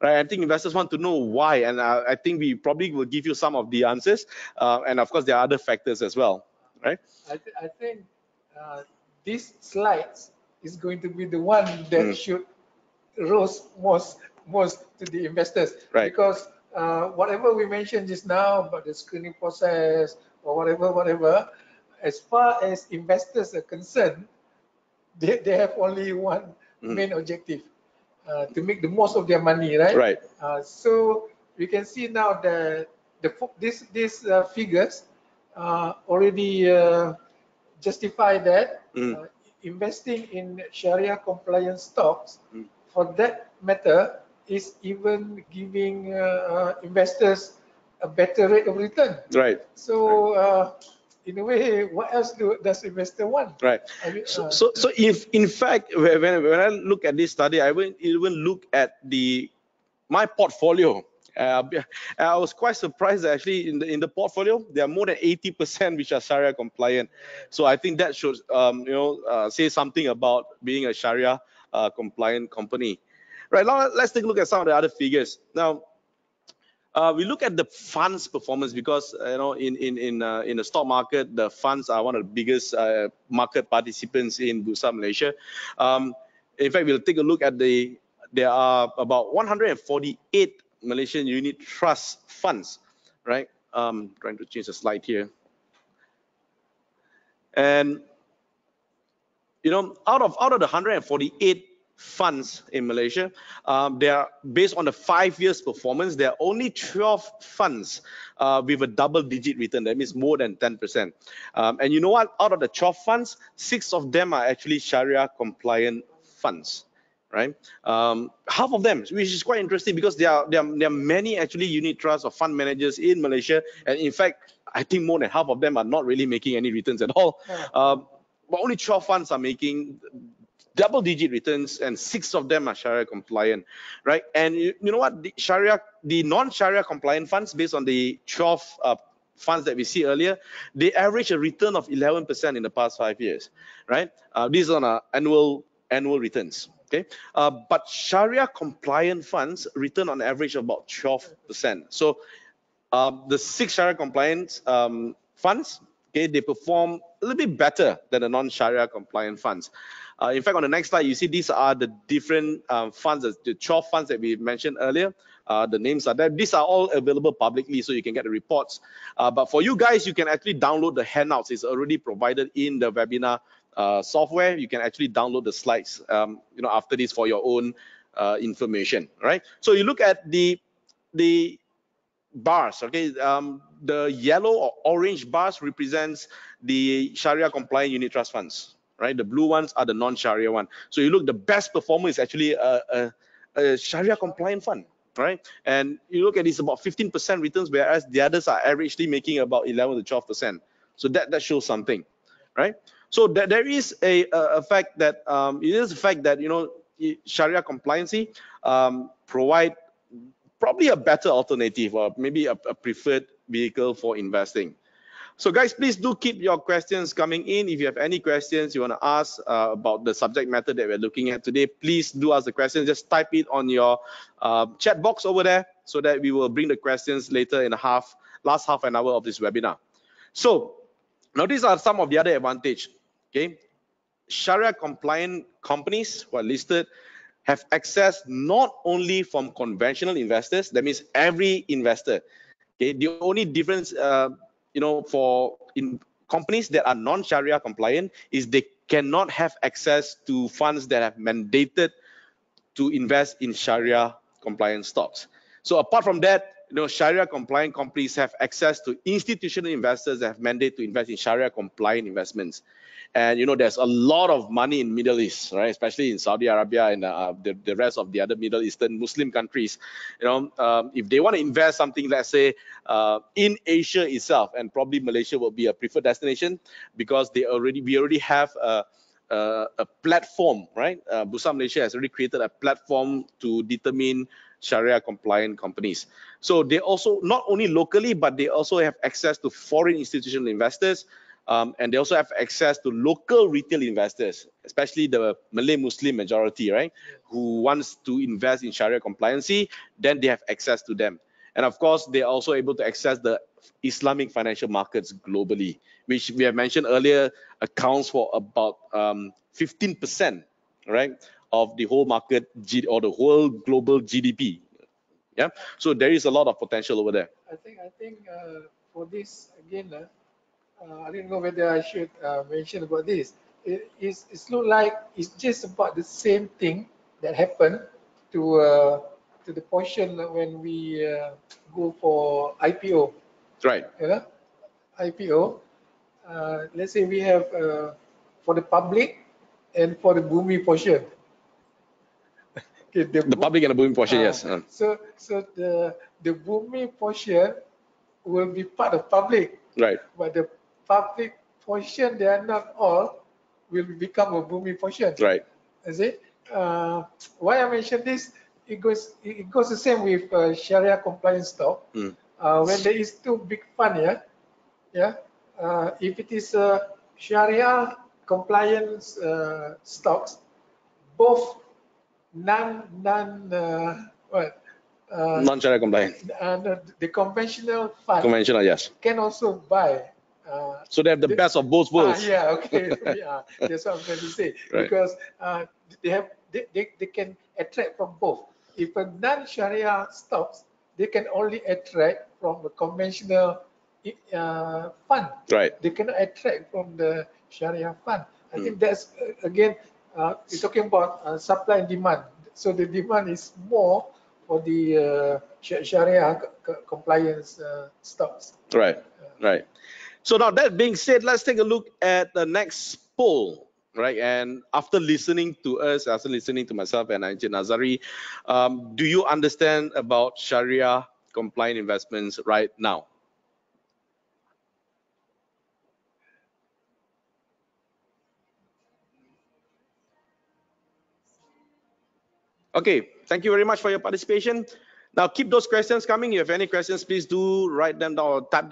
S1: Right, I think investors want to know why, and I think we probably will give you some of the answers. And of course, there are other factors as well, right?
S2: I think this slides is going to be the one that should roast most to the investors,
S1: right?
S2: Because whatever we mentioned just now about the screening process or whatever, as far as investors are concerned, they have only one main objective. To make the most of their money, right?
S1: Right.
S2: So we can see now that these figures already justify that investing in Sharia compliant stocks, for that matter, is even giving investors a better rate of return.
S1: Right.
S2: So in a way, what else does investor want?
S1: Right.
S2: I mean,
S1: so if in fact when I look at this study, I will even look at my portfolio. I was quite surprised that actually in the portfolio there are more than 80% which are Sharia compliant. So I think that should say something about being a Sharia compliant company. Right, now let's take a look at some of the other figures. Now we look at the funds performance because in the stock market, the funds are one of the biggest market participants in Bursa Malaysia. In fact, we'll take a look at there are about 148 Malaysian unit trust funds, right? Trying to change the slide here. And out of the 148 funds in Malaysia, they are based on the 5 years performance. There are only 12 funds with a double-digit return. That means more than 10%. And you know what? Out of the 12 funds, 6 of them are actually Sharia compliant funds, right? Half of them, which is quite interesting because there are many actually unit trusts or fund managers in Malaysia, and in fact, I think more than half of them are not really making any returns at all. But only 12 funds are making double-digit returns, and 6 of them are Sharia compliant, right? And you know what? The non-Sharia compliant funds, based on the 12 funds that we see earlier, they average a return of 11% in the past 5 years, right? These are on annual returns. Okay, but Sharia compliant funds return on average of about 12%. So the 6 Sharia compliant funds, okay, they perform a little bit better than the non-Sharia compliant funds. In fact, on the next slide, you see these are the different funds, the 12 funds that we mentioned earlier. The names are there. These are all available publicly, so you can get the reports. But for you guys, you can actually download the handouts. It's already provided in the webinar software. You can actually download the slides, after this for your own information. Right. So you look at the bars. Okay, the yellow or orange bars represents the Sharia compliant unit trust funds. Right, the blue ones are the non-Sharia one. So you look, the best performer is actually a Sharia compliant fund, right? And you look at it's about 15% returns, whereas the others are averagely making about 11 to 12%. So that shows something, right? So there is a fact that Sharia compliancy provide probably a better alternative or maybe a preferred vehicle for investing. So guys, please do keep your questions coming in. If you have any questions you want to ask about the subject matter that we're looking at today, please do ask the questions. Just type it on your chat box over there so that we will bring the questions later in the last half an hour of this webinar. So now these are some of the other advantages. Okay, Sharia compliant companies who are listed have access not only from conventional investors, that means every investor. Okay, the only difference for in companies that are non-Sharia compliant is they cannot have access to funds that have mandated to invest in Sharia compliant stocks. So apart from that, Sharia compliant companies have access to institutional investors that have mandate to invest in Sharia compliant investments. And there's a lot of money in Middle East, right? Especially in Saudi Arabia and the rest of the other Middle Eastern Muslim countries. If they want to invest something, let's say in Asia itself, and probably Malaysia will be a preferred destination because we already have a platform, right? Bursa Malaysia has already created a platform to determine Sharia compliant companies. So they also not only locally, but they also have access to foreign institutional investors. And they also have access to local retail investors, especially the Malay Muslim majority, right? Who wants to invest in Sharia compliancy, then they have access to them. And of course, they are also able to access the Islamic financial markets globally, which we have mentioned earlier accounts for about 15%, right, of the whole market or the whole global GDP. Yeah, so there is a lot of potential over there.
S2: I think for this again, I don't know whether I should mention about this. It's look like it's just about the same thing that happened to the portion when we go for IPO.
S1: Right.
S2: IPO. Let's say we have for the public and for the Bumi portion.
S1: Okay, the public and the Bumi portion, yes.
S2: So the Bumi portion will be part of public.
S1: Right.
S2: But the public portion, they are not all, will become a Bumi portion.
S1: Right.
S2: You see? Why I mention this, it goes the same with Sharia compliant stock. When there is two big fund, if it is Sharia compliant stocks, both
S1: non-Sharia compliant.
S2: The conventional fund.
S1: Conventional, yes.
S2: Can also buy.
S1: So they have the best of both worlds.
S2: Yeah, okay. That's what I'm trying to say. Right. Because they can attract from both. If a non-Sharia stocks, they can only attract from a conventional fund.
S1: Right.
S2: They cannot attract from the Sharia fund. I think that's again, you're talking about supply and demand. So the demand is more for the Sharia compliance stocks.
S1: Right. Right. So now that being said, let's take a look at the next poll, right? And after listening to us, after listening to myself and Encik Nazari, do you understand about Sharia compliant investments right now? Okay, thank you very much for your participation. Now keep those questions coming. If you have any questions, please do write them down or type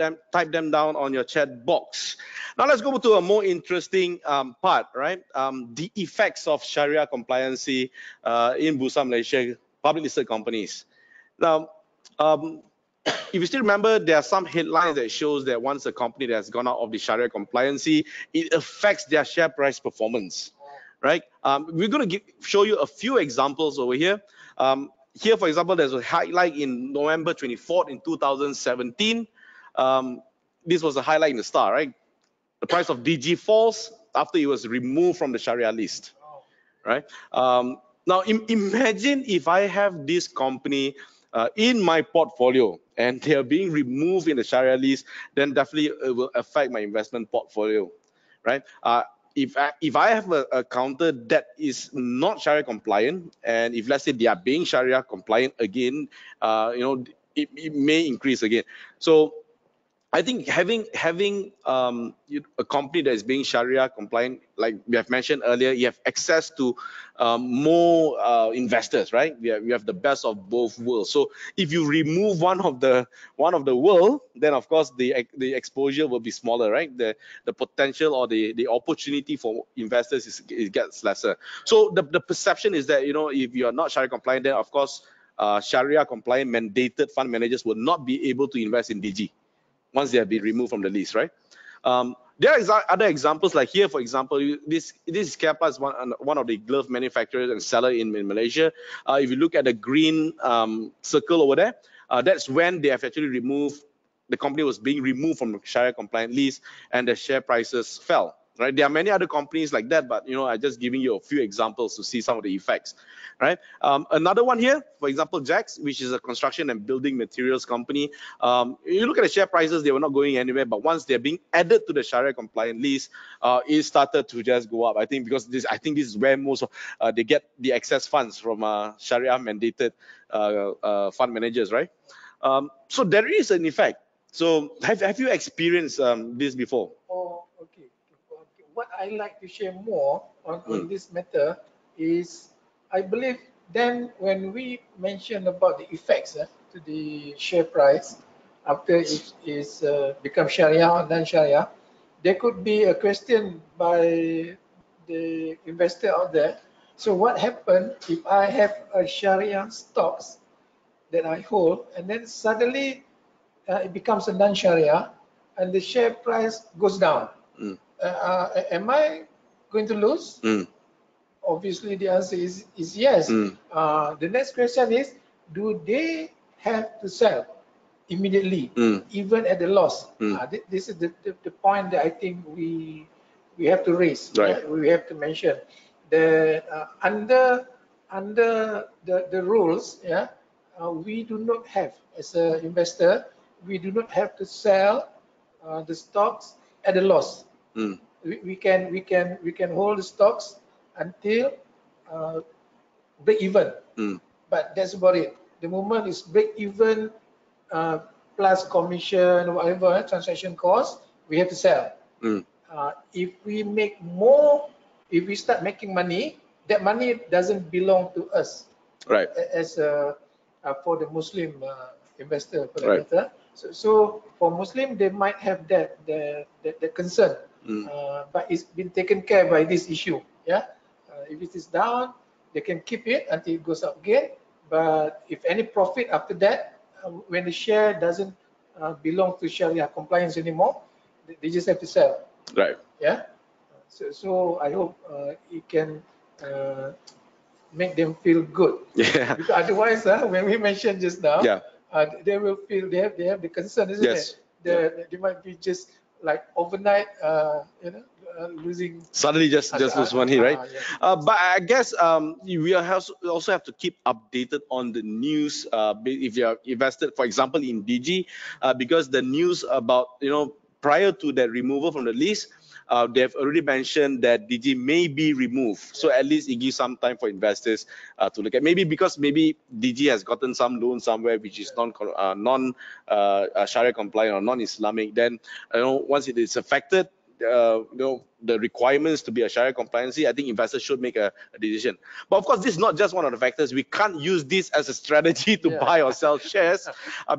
S1: them down on your chat box. Now let's go to a more interesting part, right? The effects of Sharia compliancy in Bursa Malaysia public listed companies. Now, if you still remember, there are some headlines that shows that once a company that has gone out of the Sharia compliancy, it affects their share price performance, right? We're going to show you a few examples over here. Here, for example, there's a highlight in November 24th in 2017. This was a highlight in the Star, right? The price of DG falls after it was removed from the Sharia list, right? Now, imagine if I have this company in my portfolio and they are being removed in the Sharia list, then definitely it will affect my investment portfolio, right? If I have a counter that is not Sharia compliant, and if let's say they are being Sharia compliant again, it may increase again. So I think having a company that is being Sharia compliant, like we have mentioned earlier, you have access to more investors, right? We have the best of both worlds. So if you remove one of the world, then of course the exposure will be smaller, right? The potential or the opportunity for investors it gets lesser. So the perception is that if you are not Sharia compliant, then of course Sharia compliant mandated fund managers will not be able to invest in DG once they have been removed from the list, right? There are other examples, like here, for example, this Kappa is one of the glove manufacturers and seller in Malaysia. If you look at the green circle over there, that's when they have actually removed, the company was being removed from the Sharia compliant list, and the share prices fell. Right? There are many other companies like that, but I'm just giving you a few examples to see some of the effects. Right? Another one here, for example, Jax, which is a construction and building materials company. You look at the share prices; they were not going anywhere, but once they're being added to the Sharia compliant list, it started to just go up. I think because this is where most of they get the excess funds from Sharia mandated fund managers, right? So there is an effect. So have you experienced this before?
S2: Oh, okay. What I like to share more on this matter is, I believe then when we mention about the effects to the share price after it is become Sharia or non-Sharia, there could be a question by the investor out there. So what happened if I have a Sharia stocks that I hold, and then suddenly it becomes a non-Sharia, and the share price goes down? Am I going to lose? Obviously, the answer is yes. The next question is, do they have to sell immediately, even at the loss? This is the point that I think we have to raise.
S1: Right.
S2: We have to mention that under the rules, we do not have, as an investor, we do not have to sell the stocks at a loss. We can hold the stocks until break even, but that's about it. The moment it's break even plus commission, whatever transaction cost, we have to sell. If we make more, if we start making money, that money doesn't belong to us,
S1: right?
S2: As for the Muslim investor, for that
S1: Right.
S2: matter. So for Muslim, they might have that concern, but it's been taken care by this issue. If it is down, they can keep it until it goes up again. But if any profit after that, when the share doesn't belong to Sharia compliance anymore, they just have to sell.
S1: Right.
S2: So I hope it can make them feel good.
S1: Yeah.
S2: Because otherwise, when we mentioned just now, they will feel they have the concern, isn't
S1: Yes.
S2: it? They might be just like overnight, losing.
S1: Suddenly just lose money, right? But I guess we also have to keep updated on the news if you're invested, for example, in DG, because the news about prior to that removal from the list, they've already mentioned that DG may be removed. So at least it gives some time for investors to look at. Maybe because DG has gotten some loan somewhere which is non Sharia compliant or non-Islamic. Then once it is affected, the requirements to be a Sharia compliancy, I think investors should make a decision. But of course, this is not just one of the factors. We can't use this as a strategy to buy or sell shares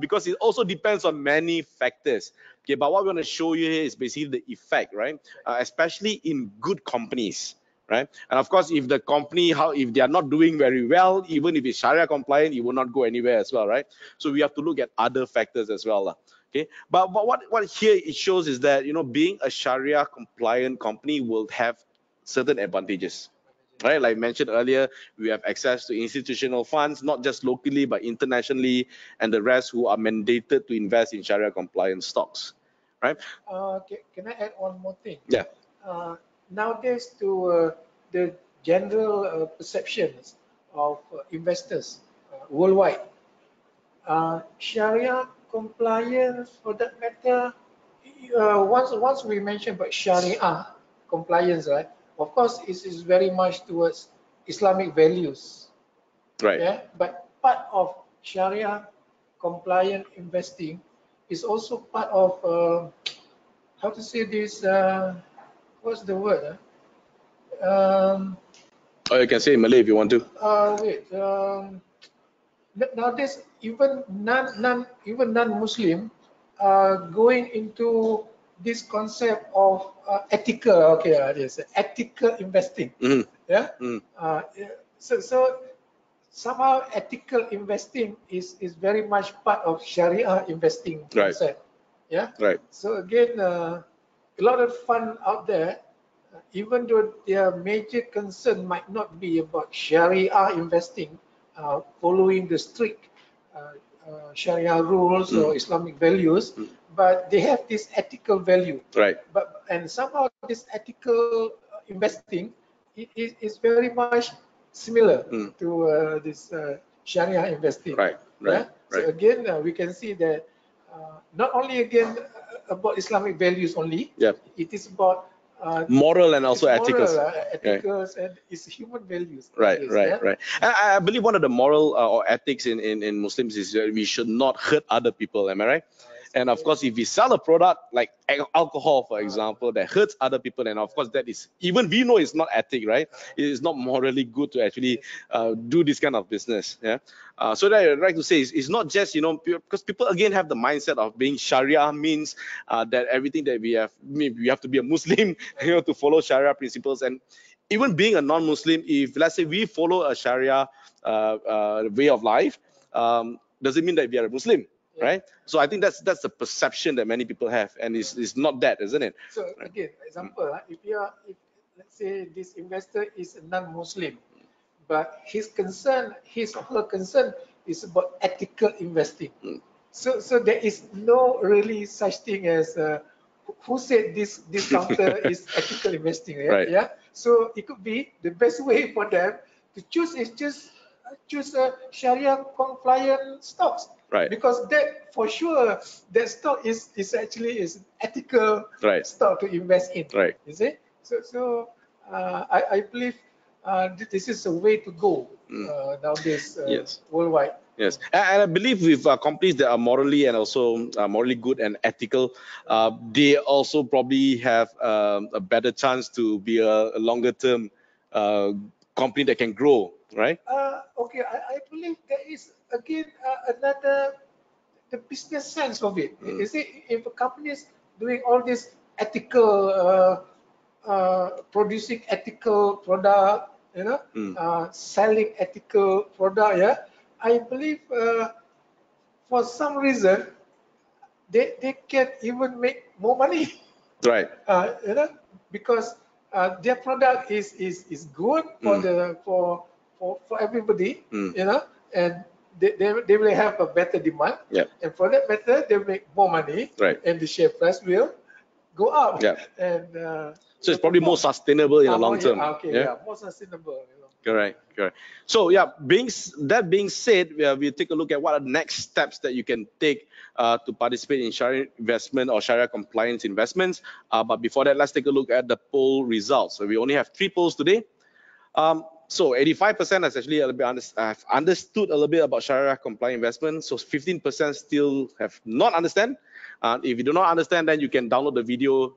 S1: because it also depends on many factors. Okay, but what we want to show you here is basically the effect, right? Especially in good companies, right? And of course, if the company, if they are not doing very well, even if it's Sharia compliant, it will not go anywhere as well, right? So we have to look at other factors as well. Okay, but what here it shows is that being a Sharia compliant company will have certain advantages, right? Like I mentioned earlier, we have access to institutional funds, not just locally but internationally, and the rest who are mandated to invest in Sharia compliant stocks, right?
S2: Can I add one more thing?
S1: Yeah.
S2: Nowadays, to the general perceptions of investors worldwide, Sharia compliance, for that matter, once we mentioned about Sharia compliance, right? Of course, it is very much towards Islamic values.
S1: Right.
S2: But part of Sharia compliant investing is also part of how to say this. What's the word?
S1: Or you can say in Malay if you want to.
S2: Wait. Nowadays, even non-Muslim are going into this concept of ethical. Okay, yes, ethical investing.
S1: Mm-hmm.
S2: Yeah.
S1: Mm-hmm.
S2: So somehow ethical investing is very much part of Sharia investing
S1: Right.
S2: concept. Yeah.
S1: Right.
S2: So again, a lot of fund out there, even though their major concern might not be about Sharia investing, following the strict Sharia rules or Islamic values, but they have this ethical value.
S1: Right.
S2: And somehow this ethical investing is very much similar to this Sharia investing.
S1: Right. Right.
S2: Yeah. So
S1: Right.
S2: again, we can see that not only again about Islamic values only.
S1: Yeah.
S2: It is about
S1: Moral and also
S2: it's moral,
S1: ethicals. Right.
S2: ethicals, and it's human values.
S1: Right,
S2: Nowadays,
S1: right,
S2: yeah?
S1: right. And I believe one of the moral or ethics in Muslims is that we should not hurt other people. Am I right? And of course, if we sell a product like alcohol, for example, that hurts other people, and of course that is, even we know it's not ethic, right? It is not morally good to actually do this kind of business. Yeah. So that I'd like to say is, it's not just, because people again have the mindset of being Sharia means that everything that we have to be a Muslim, to follow Sharia principles. And even being a non-Muslim, if let's say we follow a Sharia way of life, doesn't mean that we are a Muslim, right? So I think that's the perception that many people have, and it's not that, isn't it?
S2: So again, example, if let's say this investor is a non-Muslim, but his or her concern is about ethical investing. So there is no really such thing as who said this counter is ethical investing, yeah?
S1: Right.
S2: Yeah. So it could be the best way for them to choose is just choose a Sharia-compliant stocks.
S1: Right.
S2: Because that for sure that stock is actually ethical
S1: Right.
S2: stock to invest in.
S1: Right.
S2: You see? So I believe this is a way to go nowadays
S1: Yes.
S2: worldwide.
S1: Yes, and I believe with companies that are morally and also morally good and ethical, they also probably have a better chance to be a longer term company that can grow, right?
S2: Okay, I believe there is again another the business sense of it. You see, if a company is doing all this ethical, producing ethical product, selling ethical product, yeah, I believe for some reason they can even make more money.
S1: Right.
S2: Because their product is good for the for everybody, and they will have a better demand.
S1: Yeah.
S2: And for that matter, they make more money.
S1: Right.
S2: And the share price will go up.
S1: Yeah.
S2: And
S1: so it's probably more sustainable in the long term.
S2: More sustainable.
S1: Correct. So yeah, being said, we'll take a look at what are the next steps that you can take to participate in Sharia investment or Sharia compliance investments. But before that, let's take a look at the poll results. So we only have 3 polls today. So 85% has actually have understood a little bit about Sharia compliant investment. So 15% still have not understand. If you do not understand, then you can download the video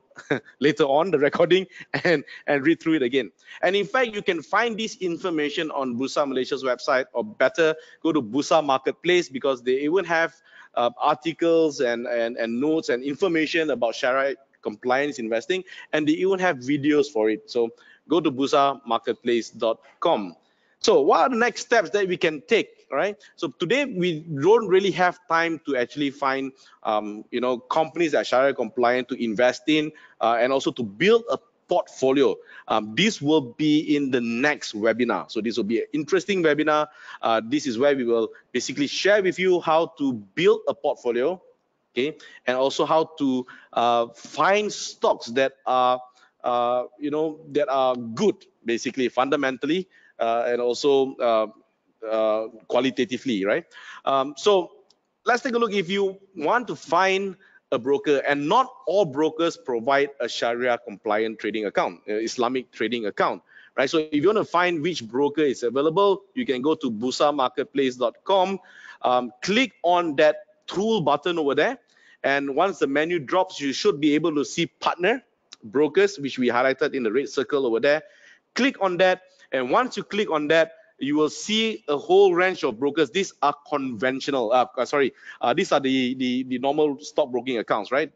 S1: later on, the recording, and read through it again. And in fact, you can find this information on Bursa Malaysia's website, or better, go to Bursa Marketplace, because they even have articles and notes and information about Sharia compliance investing, and they even have videos for it. So go to bursamarketplace.com. So what are the next steps that we can take, right? So today we don't really have time to actually find, companies that are Sharia compliant to invest in, and also to build a portfolio. This will be in the next webinar. So this will be an interesting webinar. This is where we will basically share with you how to build a portfolio, okay, and also how to find stocks that are that are good, basically fundamentally, and also qualitatively, right? So let's take a look. If you want to find a broker, and not all brokers provide a Sharia compliant trading account, Islamic trading account, right? So if you want to find which broker is available, you can go to bursamarketplace.com, click on that tool button over there, And once the menu drops, you should be able to see partner, brokers, which we highlighted in the red circle over there. Click on that, and once you click on that, you will see a whole range of brokers. These are conventional, these are the normal stockbroking accounts, right?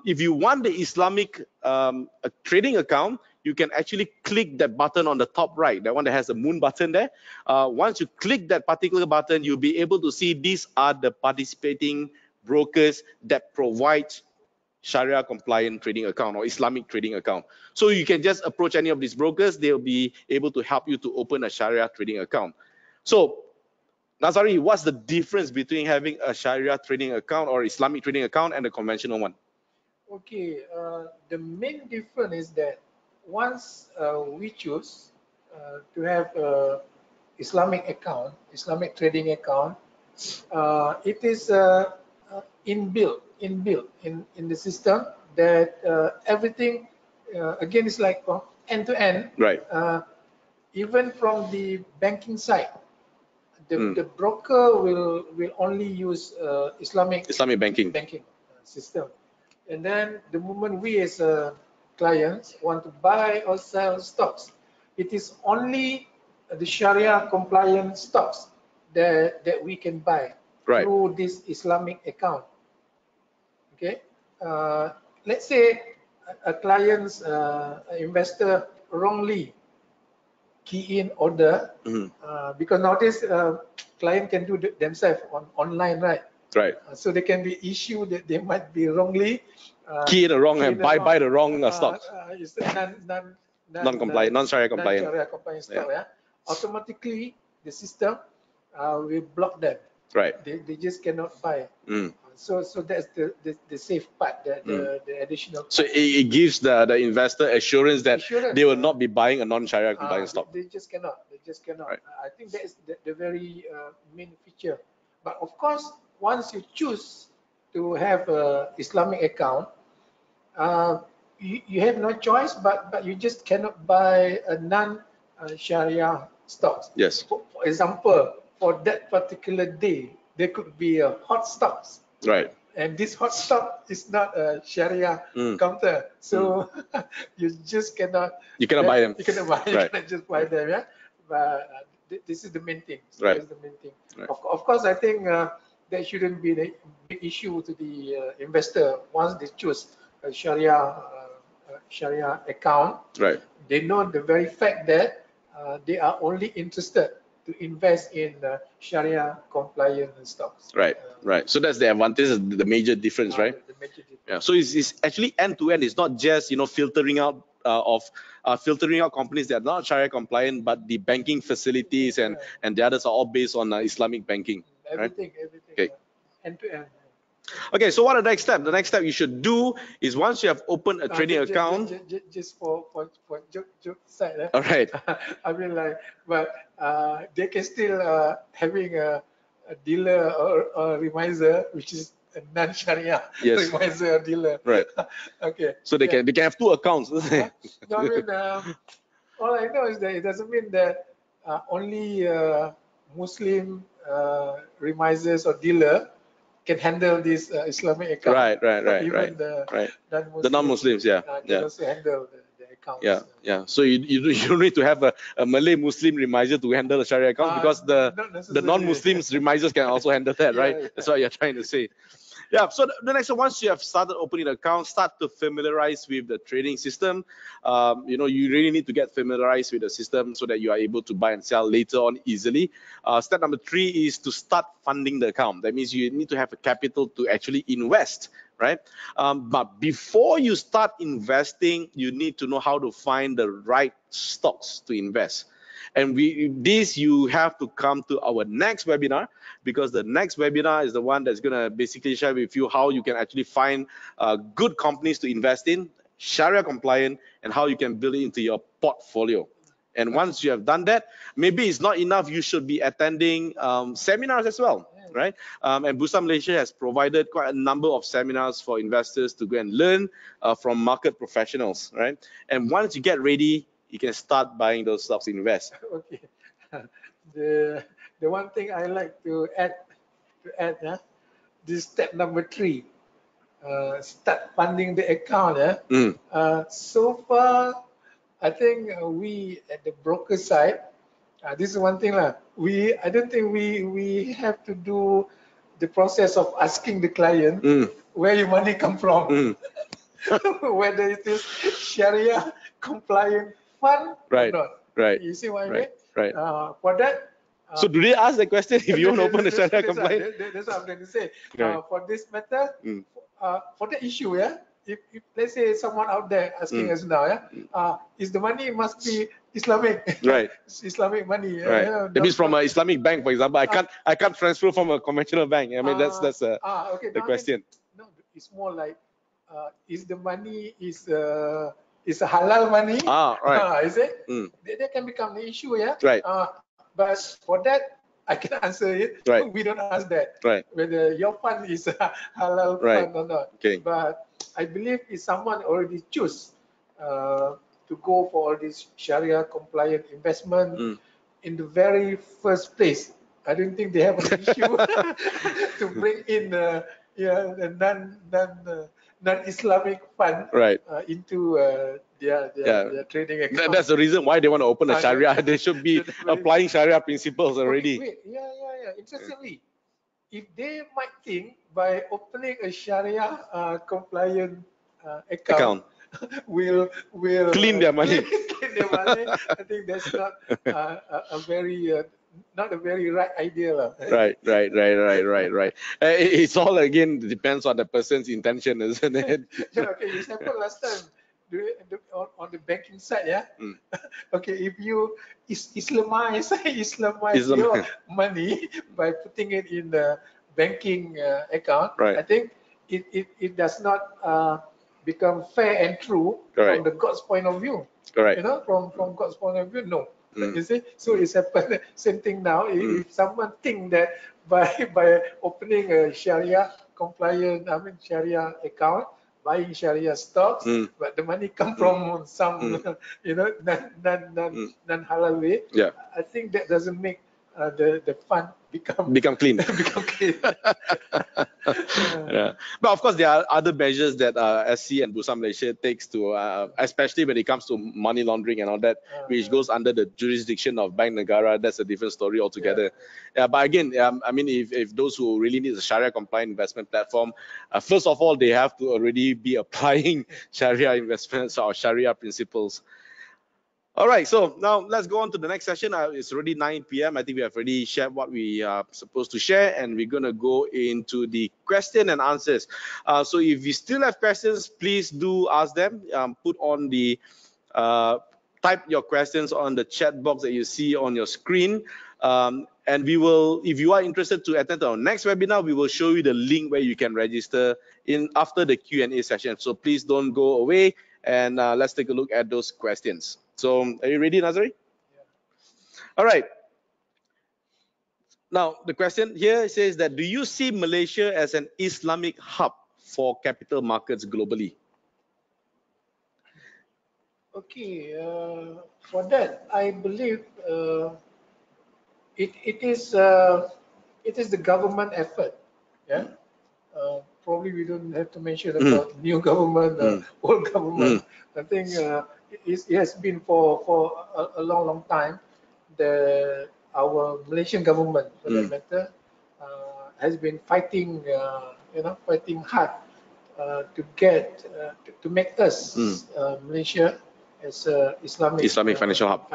S1: If you want the Islamic trading account, you can actually click that button on the top right, that one that has the moon button there. Once you click that particular button, you'll be able to see these are the participating brokers that provide Sharia-compliant trading account or Islamic trading account. So you can just approach any of these brokers. They'll be able to help you to open a Sharia trading account. So, Nazari, what's the difference between having a Sharia trading account or Islamic trading account and a conventional one?
S2: Okay, the main difference is that once we choose to have a Islamic account, Islamic trading account, it is inbuilt in the system that everything again is like end to end.
S1: Right.
S2: Even from the banking side, the broker will only use Islamic
S1: banking
S2: system. And then the moment we as clients want to buy or sell stocks, it is only the Sharia compliant stocks that we can buy through this Islamic account. Okay, let's say a client's investor wrongly key in order because nowadays client can do themselves online, right?
S1: Right.
S2: So they can be issued that they might be wrongly
S1: key the wrong and buy the wrong stocks.
S2: It's
S1: Non-compliant, non-Sharia-compliant.
S2: Non-Sharia-compliant stock. Yeah. Automatically, the system will block them.
S1: Right.
S2: They just cannot buy. So that's the safe part, the additional part.
S1: So it gives the investor assurance that they will not be buying a non-Sharia compliant stock.
S2: They just cannot.
S1: Right.
S2: I think that is the very main feature. But of course, once you choose to have an Islamic account, you have no choice, but you just cannot buy a non-Sharia stocks.
S1: Yes.
S2: For example, for that particular day, there could be a hot stocks.
S1: Right.
S2: And this hot stock is not a Sharia counter, so you just cannot.
S1: You cannot buy them.
S2: You cannot buy. You cannot just buy them. Yeah. But this is the main thing.
S1: Right.
S2: This is the main thing. Right. Of course, I think that shouldn't be a big issue to the investor once they choose a Sharia account.
S1: Right.
S2: They know the very fact that they are only interested to invest in Sharia compliant stocks.
S1: Right, right. So that's the advantage, the major difference, right?
S2: The major difference.
S1: Yeah. So it's actually end to end. It's not just filtering out filtering out companies that are not Sharia compliant, but the banking facilities and the others are all based on Islamic banking.
S2: Everything.
S1: Okay.
S2: End to end.
S1: Okay, so what are the next step? The next step you should do is once you have opened a trading account.
S2: Just for joke side.
S1: All right.
S2: I mean, like, but they can still having a dealer or remiser, which is a non-Sharia remiser or dealer.
S1: Right.
S2: Okay.
S1: So they can have two accounts.
S2: No, I mean, all I know is that it doesn't mean that only Muslim remisers or dealer can handle this Islamic account.
S1: Right.
S2: Even
S1: the non-Muslims,
S2: can also handle the accounts.
S1: Yeah. So you don't need to have a Malay Muslim remiser to handle the Sharia account because the non-Muslims remisers can also handle that, right?
S2: Yeah.
S1: That's what you're trying to say. Yeah, so the next one, once you have started opening an account, start to familiarize with the trading system. You really need to get familiarized with the system so that you are able to buy and sell later on easily. Step number 3 is to start funding the account. That means you need to have a capital to actually invest, right? But before you start investing, you need to know how to find the right stocks to invest. And you have to come to our next webinar, because the next webinar is the one that's going to basically share with you how you can actually find good companies to invest in, Sharia compliant, and how you can build it into your portfolio. And once you have done that, maybe it's not enough. You should be attending seminars as well, right? And Bursa Malaysia has provided quite a number of seminars for investors to go and learn from market professionals, right? And once you get ready, you can start buying those stocks, invest.
S2: Okay. The one thing I like to add, this step number 3, start funding the account. So far, I think we at the broker side, this is one thing lah. I don't think we have to do the process of asking the client where your money come from, whether it is Sharia compliant fund or not.
S1: Right.
S2: You see what I mean?
S1: Right.
S2: For that.
S1: So do they ask the question if you want to open a Sharia compliant?
S2: That's what I'm going to say.
S1: Right.
S2: For this matter, for the issue, if let's say someone out there asking us now, is the money must be Islamic,
S1: Right?
S2: Islamic money.
S1: Right. That means from an Islamic bank, for example. I can't transfer from a conventional bank. I mean, that's
S2: okay,
S1: the question.
S2: No, it's more like, is the money is a halal money?
S1: Right.
S2: Is it? That can become the issue,
S1: Right.
S2: But for that, I can answer it.
S1: Right.
S2: We don't ask that.
S1: Right.
S2: Whether your fund is a halal fund or not.
S1: Okay.
S2: But I believe if someone already choose to go for all this Sharia compliant investment in the very first place, I don't think they have an issue to bring in the non-Islamic fund into their trading account.
S1: That's the reason why they want to open a Sharia. They should be applying Sharia principles already.
S2: Okay, wait. Interestingly, if they might think by opening a Sharia compliant account will
S1: clean their money.
S2: Clean their money. I think that's not a very not a very right idea.
S1: Right. It's all again depends on the person's intention, isn't it?
S2: Okay, it happened last time on the banking side, Okay, if you Islamize your money by putting it in the banking account, I think it does not become fair and true from the God's point of view.
S1: Correct.
S2: You know, from God's point of view, no. You see, so it's happened same thing now. If someone think that by opening a Sharia compliant, Sharia account, buying Sharia stocks, but the money come from some non-halal way. I think that doesn't make the fund become
S1: clean.
S2: become clean.
S1: But of course, there are other measures that SC and Bursa Malaysia takes to, especially when it comes to money laundering and all that, which goes under the jurisdiction of Bank Negara. That's a different story altogether. But again, I mean, if those who really need a Sharia compliant investment platform, first of all, they have to already be applying Sharia investments or Sharia principles. All right, so now let's go on to the next session. It's already 9 p.m. I think we have already shared what we are supposed to share, and we're going to go into the question and answers. So if you still have questions, please do ask them. Put on the, type your questions on the chat box that you see on your screen. And we will, if you are interested to attend our next webinar, we will show you the link where you can register in after the Q&A session. So please don't go away, and let's take a look at those questions. So are you ready, Nazari? All right. Now, the question here says that, do you see Malaysia as an Islamic hub for capital markets globally?
S2: Okay, for that, I believe it is the government effort. Probably we don't have to mention about new government, old government. I think it has been for a long time. Our Malaysian government, for that matter, has been fighting, fighting hard to make us Malaysia as a Islamic financial hub.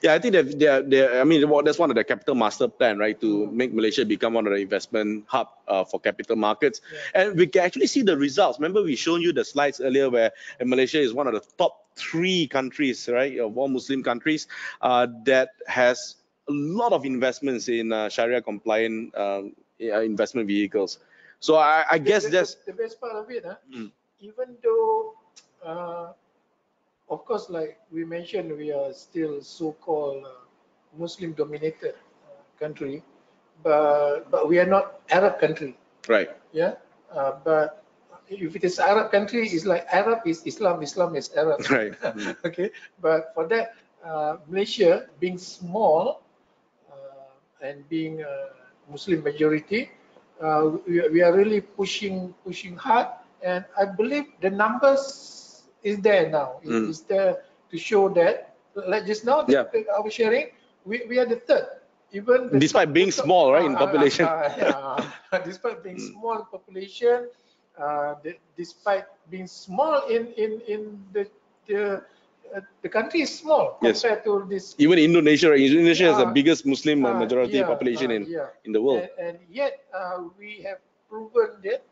S1: Yeah, I think that I mean, that's one of the capital master plan, right? To make Malaysia become one of the investment hub for capital markets. And we can actually see the results. Remember, we showed you the slides earlier where Malaysia is one of the top 3 countries, right, of all Muslim countries that has a lot of investments in Sharia compliant investment vehicles. So I guess that's
S2: the best part of it. Even though of course, like we mentioned, we are still so-called Muslim-dominated country, but we are not Arab country.
S1: Right.
S2: Yeah. But if it is Arab country, it's like Arab is Islam, Islam is Arab.
S1: Right.
S2: Okay. But for that, Malaysia being small and being Muslim majority, we are really pushing hard, and I believe the numbers is there now. It is there to show that, like just now, I was sharing, we are the third. Even the
S1: despite being small, right, in population.
S2: Despite being small in population, despite being small in the country is small compared to this.
S1: Even Indonesia, right? Indonesia is the biggest Muslim majority population in the world.
S2: And yet we have proven that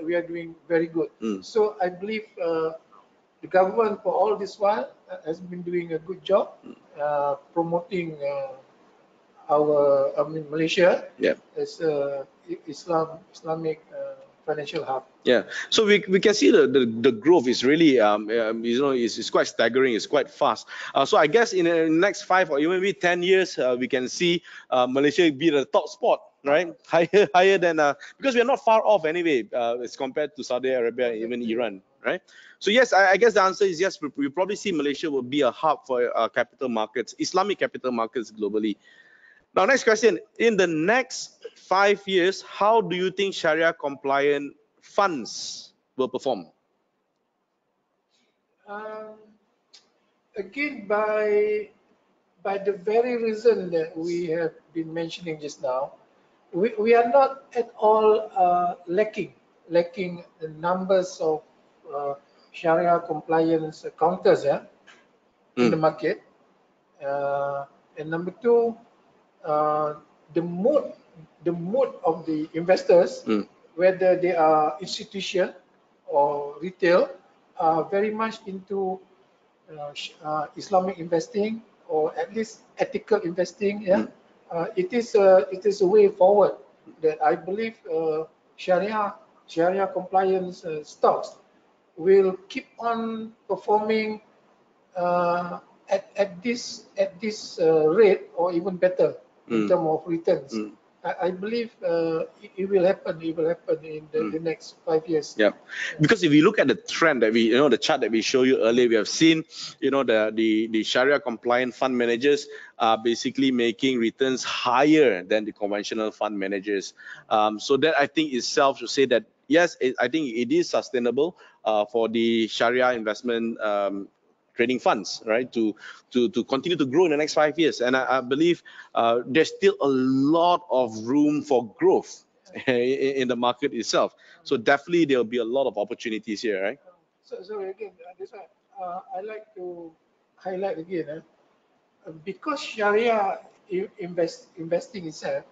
S2: we are doing very good. So I believe the government for all this while has been doing a good job promoting Malaysia as Islamic financial hub.
S1: Yeah, so we can see the growth is really is quite staggering. It's quite fast. So I guess in the next 5 or even maybe 10 years, we can see Malaysia be the top spot, right? Higher than because we are not far off anyway, as compared to Saudi Arabia and even Iran, right? So yes, I guess the answer is yes. We probably see Malaysia will be a hub for capital markets, Islamic capital markets globally. Now, next question. In the next 5 years, how do you think Sharia-compliant funds will perform?
S2: Again, by the very reason that we have been mentioning just now, we are not at all lacking the numbers of Sharia compliance counters in the market. And number two, the mood of the investors, whether they are institution or retail, are very much into Islamic investing, or at least ethical investing. It is a way forward that I believe Sharia compliance stocks will keep on performing at this rate or even better in terms of returns. I believe it will happen. It will happen in the next 5 years.
S1: Yeah, because if you look at the trend that the chart that we showed you earlier, we have seen, the Sharia compliant fund managers are basically making returns higher than the conventional fund managers. So that I think itself should say that yes, I think it is sustainable for the Sharia investment trading funds, right, to continue to grow in the next 5 years. And I believe there's still a lot of room for growth in the market itself. So definitely there will be a lot of opportunities here, right?
S2: So again, this one I like to highlight again, because Sharia investing itself,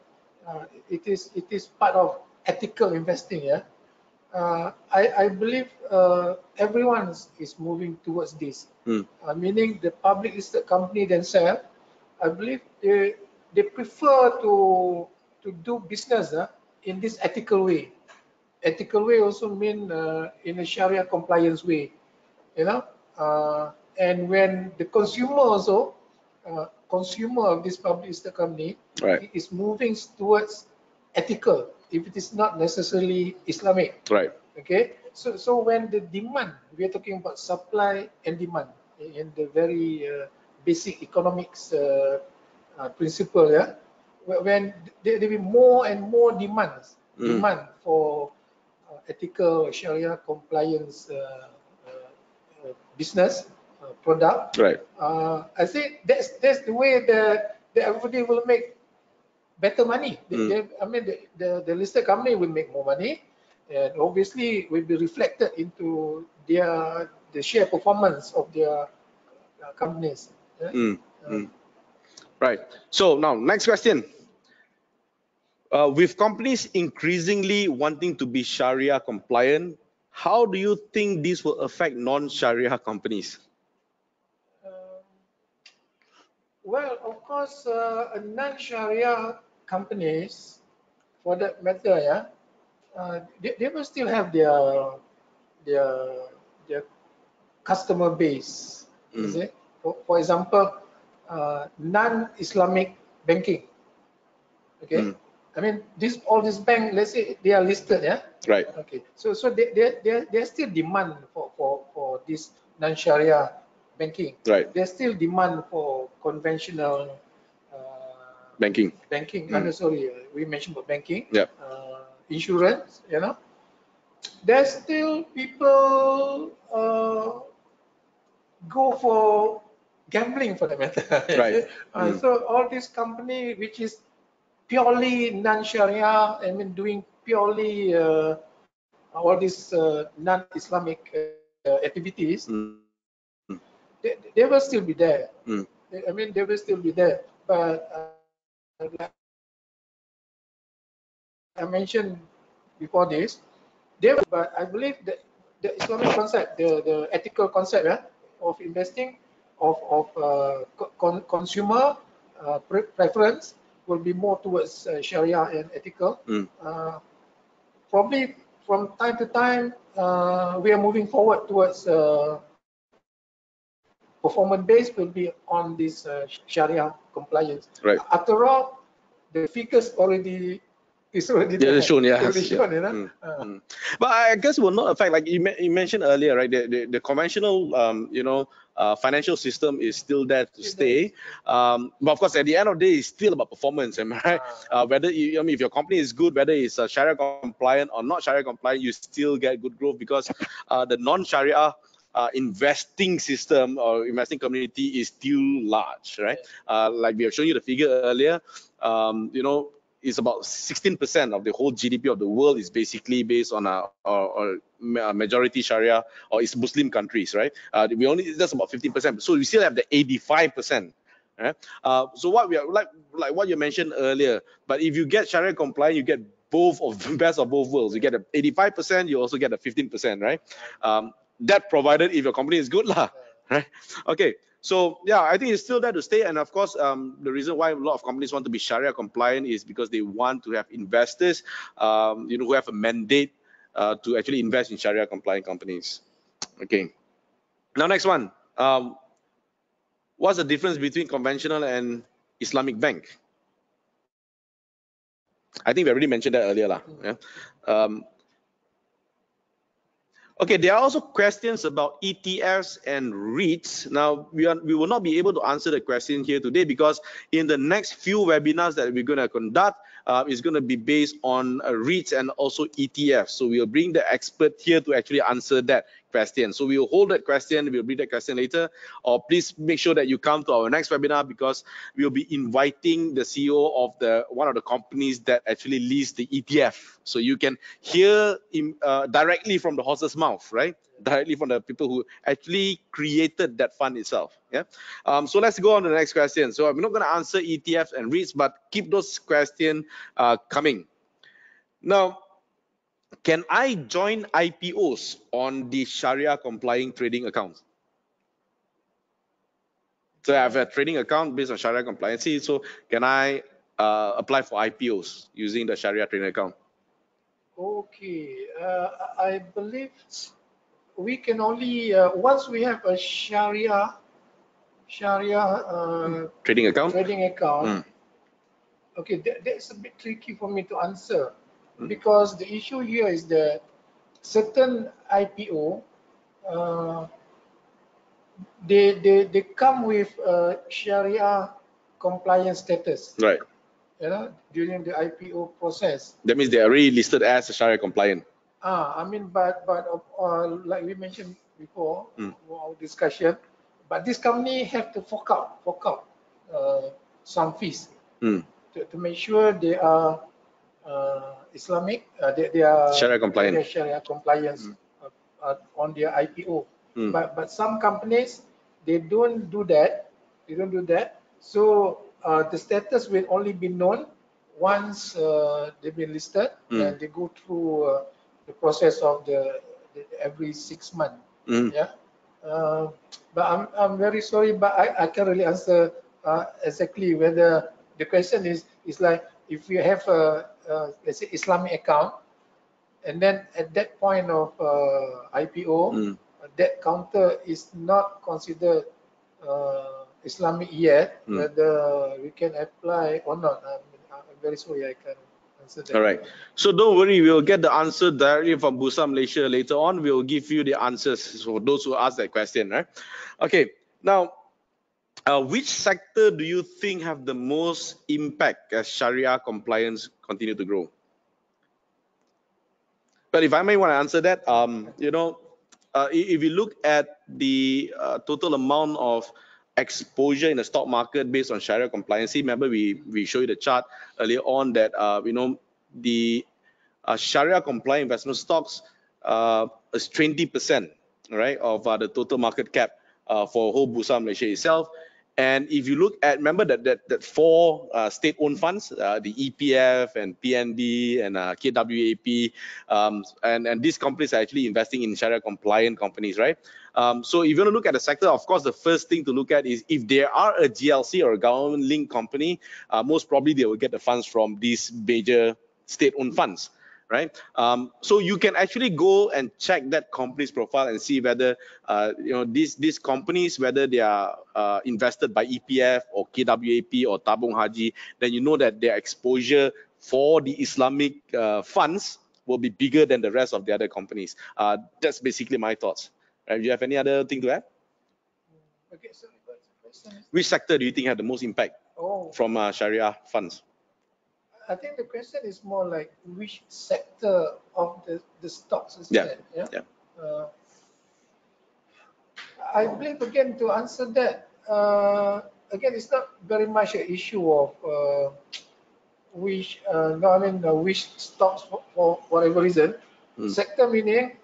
S2: it is part of ethical investing. I believe everyone is moving towards this. Meaning the public listed company themselves, I believe they prefer to do business in this ethical way. Ethical way also mean in a Sharia compliance way, and when the consumer also consumer of this public listed company is moving towards ethical, if it is not necessarily Islamic.
S1: Right.
S2: Okay. So when the demand, we are talking about supply and demand in the very basic economics principle. When there will be more and more demand for ethical Sharia compliance business product.
S1: Right.
S2: I think that's the way that everybody will make better money. The listed company will make more money, and obviously will be reflected into the share performance of their companies.
S1: Right. So now, next question. With companies increasingly wanting to be Sharia compliant, how do you think this will affect non-Sharia companies?
S2: Well, of course, non-Sharia companies, for that matter, they will still have their customer base. You see? For example, non-Islamic banking. Okay. I mean, all these banks, let's say they are listed,
S1: Right.
S2: Okay. So there's still demand for this non-Sharia banking.
S1: Right.
S2: There's still demand for conventional
S1: banking.
S2: Sorry, we mentioned about banking.
S1: Yeah.
S2: insurance, you know, there's still people go for gambling for the matter.
S1: Right.
S2: So all this company which is purely non-Sharia, I mean doing purely all these non-Islamic activities, they will still be there. I mean, they will still be there. But like I mentioned before this, but I believe that the Islamic concept, the ethical concept of investing, of consumer preference will be more towards Sharia and ethical. Probably from time to time, we are moving forward towards performance based will be on this Sharia compliance.
S1: Right.
S2: After all, the figures already is already there.
S1: Shown, yeah.
S2: Already shown, you know.
S1: But I guess it will not affect, like you mentioned earlier, right? The conventional, financial system is still there to stay. But of course, at the end of the day, it's still about performance, am I right? Whether if your company is good, whether it's Sharia compliant or not Sharia compliant, you still get good growth because the non-Sharia investing system or investing community is still large, right? Like we have shown you the figure earlier, it's about 16% of the whole GDP of the world is basically based on a majority Sharia or it's Muslim countries, right? That's about 15%. So we still have the 85%. Right? So what we are like what you mentioned earlier, but if you get Sharia compliant, you get both of the best of both worlds. You get a 85%, you also get a 15%, right? That provided if your company is good, lah, right? Okay. So yeah, I think it's still there to stay. And of course, the reason why a lot of companies want to be Sharia compliant is because they want to have investors, who have a mandate to actually invest in Sharia compliant companies. Okay. Now, next one. What's the difference between conventional and Islamic bank? I think we already mentioned that earlier, lah. Yeah. Okay, there are also questions about ETFs and REITs. Now, we will not be able to answer the question here today because in the next few webinars that we're going to conduct, is going to be based on REITs and also ETFs. So we'll bring the expert here to actually answer that question. So we will hold that question, we'll bring that question later, or please make sure that you come to our next webinar because we'll be inviting the CEO of one of the companies that actually leads the ETF. So you can hear directly from the horse's mouth, right? Directly from the people who actually created that fund itself. Yeah. So let's go on to the next question. So I'm not going to answer ETFs and REITs, but keep those questions coming. Now, can I join IPOs on the Sharia complying trading account? So I have a trading account based on Sharia compliancy. So can I apply for IPOs using the Sharia trading account?
S2: Okay, I believe we can only once we have a Sharia
S1: trading account.
S2: Okay, that's a bit tricky for me to answer because the issue here is that certain IPO they come with Sharia compliance status.
S1: Right.
S2: During the IPO process.
S1: That means they are already listed as Sharia compliant.
S2: I mean, but like we mentioned before, our discussion, but this company have to fork out some fees to make sure they are Islamic, they are
S1: Sharia compliant.
S2: Sharia compliance on their IPO. But some companies they don't do that. So the status will only be known once they've been listed and they go through the process of the every 6 months. Yeah. But I'm very sorry, but I can't really answer exactly whether the question is like if you have a let's say Islamic account, and then at that point of IPO, that counter is not considered Islamic yet, whether we can apply or not. I'm very sorry, I can't answer that.
S1: All right. So don't worry, we'll get the answer directly from Bursa Malaysia later on. We'll give you the answers for those who ask that question, right? Okay. Now, which sector do you think have the most impact as Sharia compliance continue to grow? But if I may want to answer that, if you look at the total amount of exposure in the stock market based on Sharia compliancy, remember we showed you the chart earlier on that the Sharia compliant investment stocks is 20%, right, of the total market cap for whole Bursa Malaysia itself. And if you look at, remember that four state-owned funds, the EPF and PNB and KWAP, and these companies are actually investing in Sharia-compliant companies, right? So if you want to look at the sector, of course, the first thing to look at is if there are a GLC or a government-linked company, most probably they will get the funds from these major state-owned funds. Right, so you can actually go and check that company's profile and see whether these companies, whether they are invested by EPF or KWAP or Tabung Haji, then you know that their exposure for the Islamic funds will be bigger than the rest of the other companies. That's basically my thoughts. Do you have any other thing to add?
S2: Okay, so what's the question?
S1: Which sector do you think had the most impact from Sharia funds?
S2: I think the question is more like which sector of the stocks is that? I believe, again, to answer that, again, it's not very much an issue of which stocks for whatever reason. Sector meaning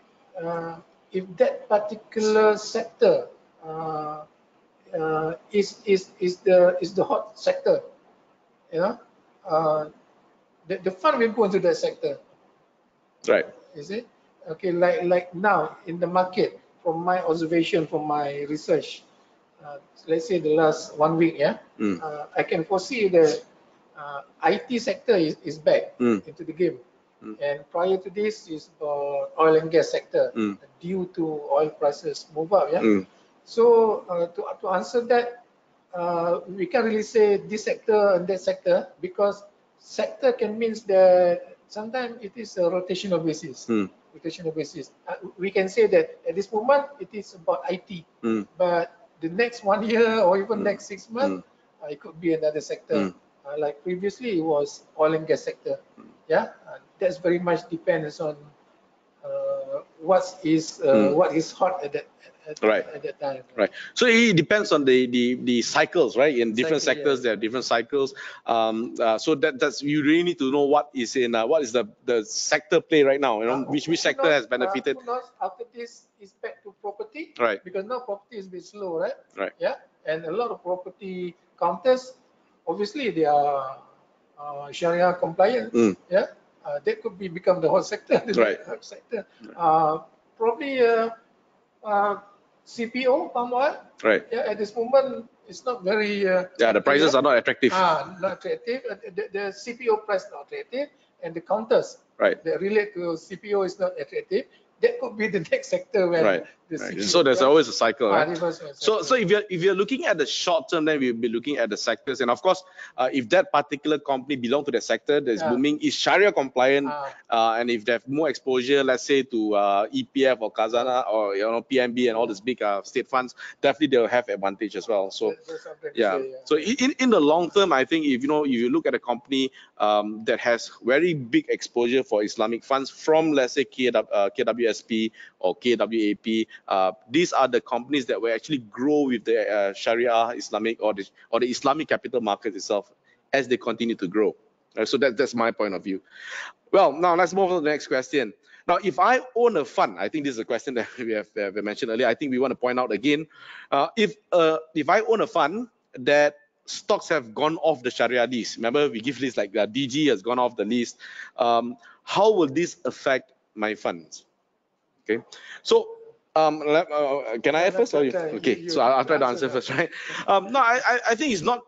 S2: if that particular sector is the hot sector, the fund will go into that sector.
S1: Right.
S2: Is it? Okay, like now in the market, from my observation, from my research, let's say the last 1 week, I can foresee the IT sector is back into the game. And prior to this is oil and gas sector due to oil prices move up. So to answer that, we can't really say this sector and that sector, because sector can mean that sometimes it is a rotational basis. Rotational basis. We can say that at this moment it is about IT, but the next 1 year or even next 6 months, it could be another sector. Like previously, it was oil and gas sector. That's very much depends on what is hot at that time.
S1: Right. So it depends on the cycles, right? In different sectors, there are different cycles. So that's you really need to know what is the sector play right now. Which sector has benefited.
S2: Who knows, after this is back to property,
S1: right?
S2: Because now property is a bit slow, right?
S1: Right.
S2: And a lot of property counters, obviously they are Sharia compliant. That could become the whole sector.
S1: Right.
S2: Sector. Probably CPO, palm oil.
S1: Right.
S2: At this moment, it's not very.
S1: The prices are not attractive.
S2: Not attractive. The CPO price not attractive, and the counters that relate to CPO is not attractive. That could be the next sector where the CPO.
S1: So there's always a cycle, right? So if you're looking at the short term, then we'll be looking at the sectors, and of course, if that particular company belongs to the sector that's booming, is Sharia compliant, and if they have more exposure, let's say to EPF or Khazanah or PNB and all these big state funds, definitely they'll have advantage as well. So so in the long term, I think if you look at a company that has very big exposure for Islamic funds from, let's say, KWSP or KWAP, these are the companies that will actually grow with the Sharia Islamic or the Islamic capital market itself as they continue to grow. So that's my point of view. Well, now let's move on to the next question. Now, if I own a fund, I think this is a question that we have mentioned earlier. I think we want to point out again, if I own a fund that stocks have gone off the Sharia list, remember we give lists like DG has gone off the list, how will this affect my funds? Okay, so can I add first? Okay, so I'll try to answer first, right? No, I think it's not.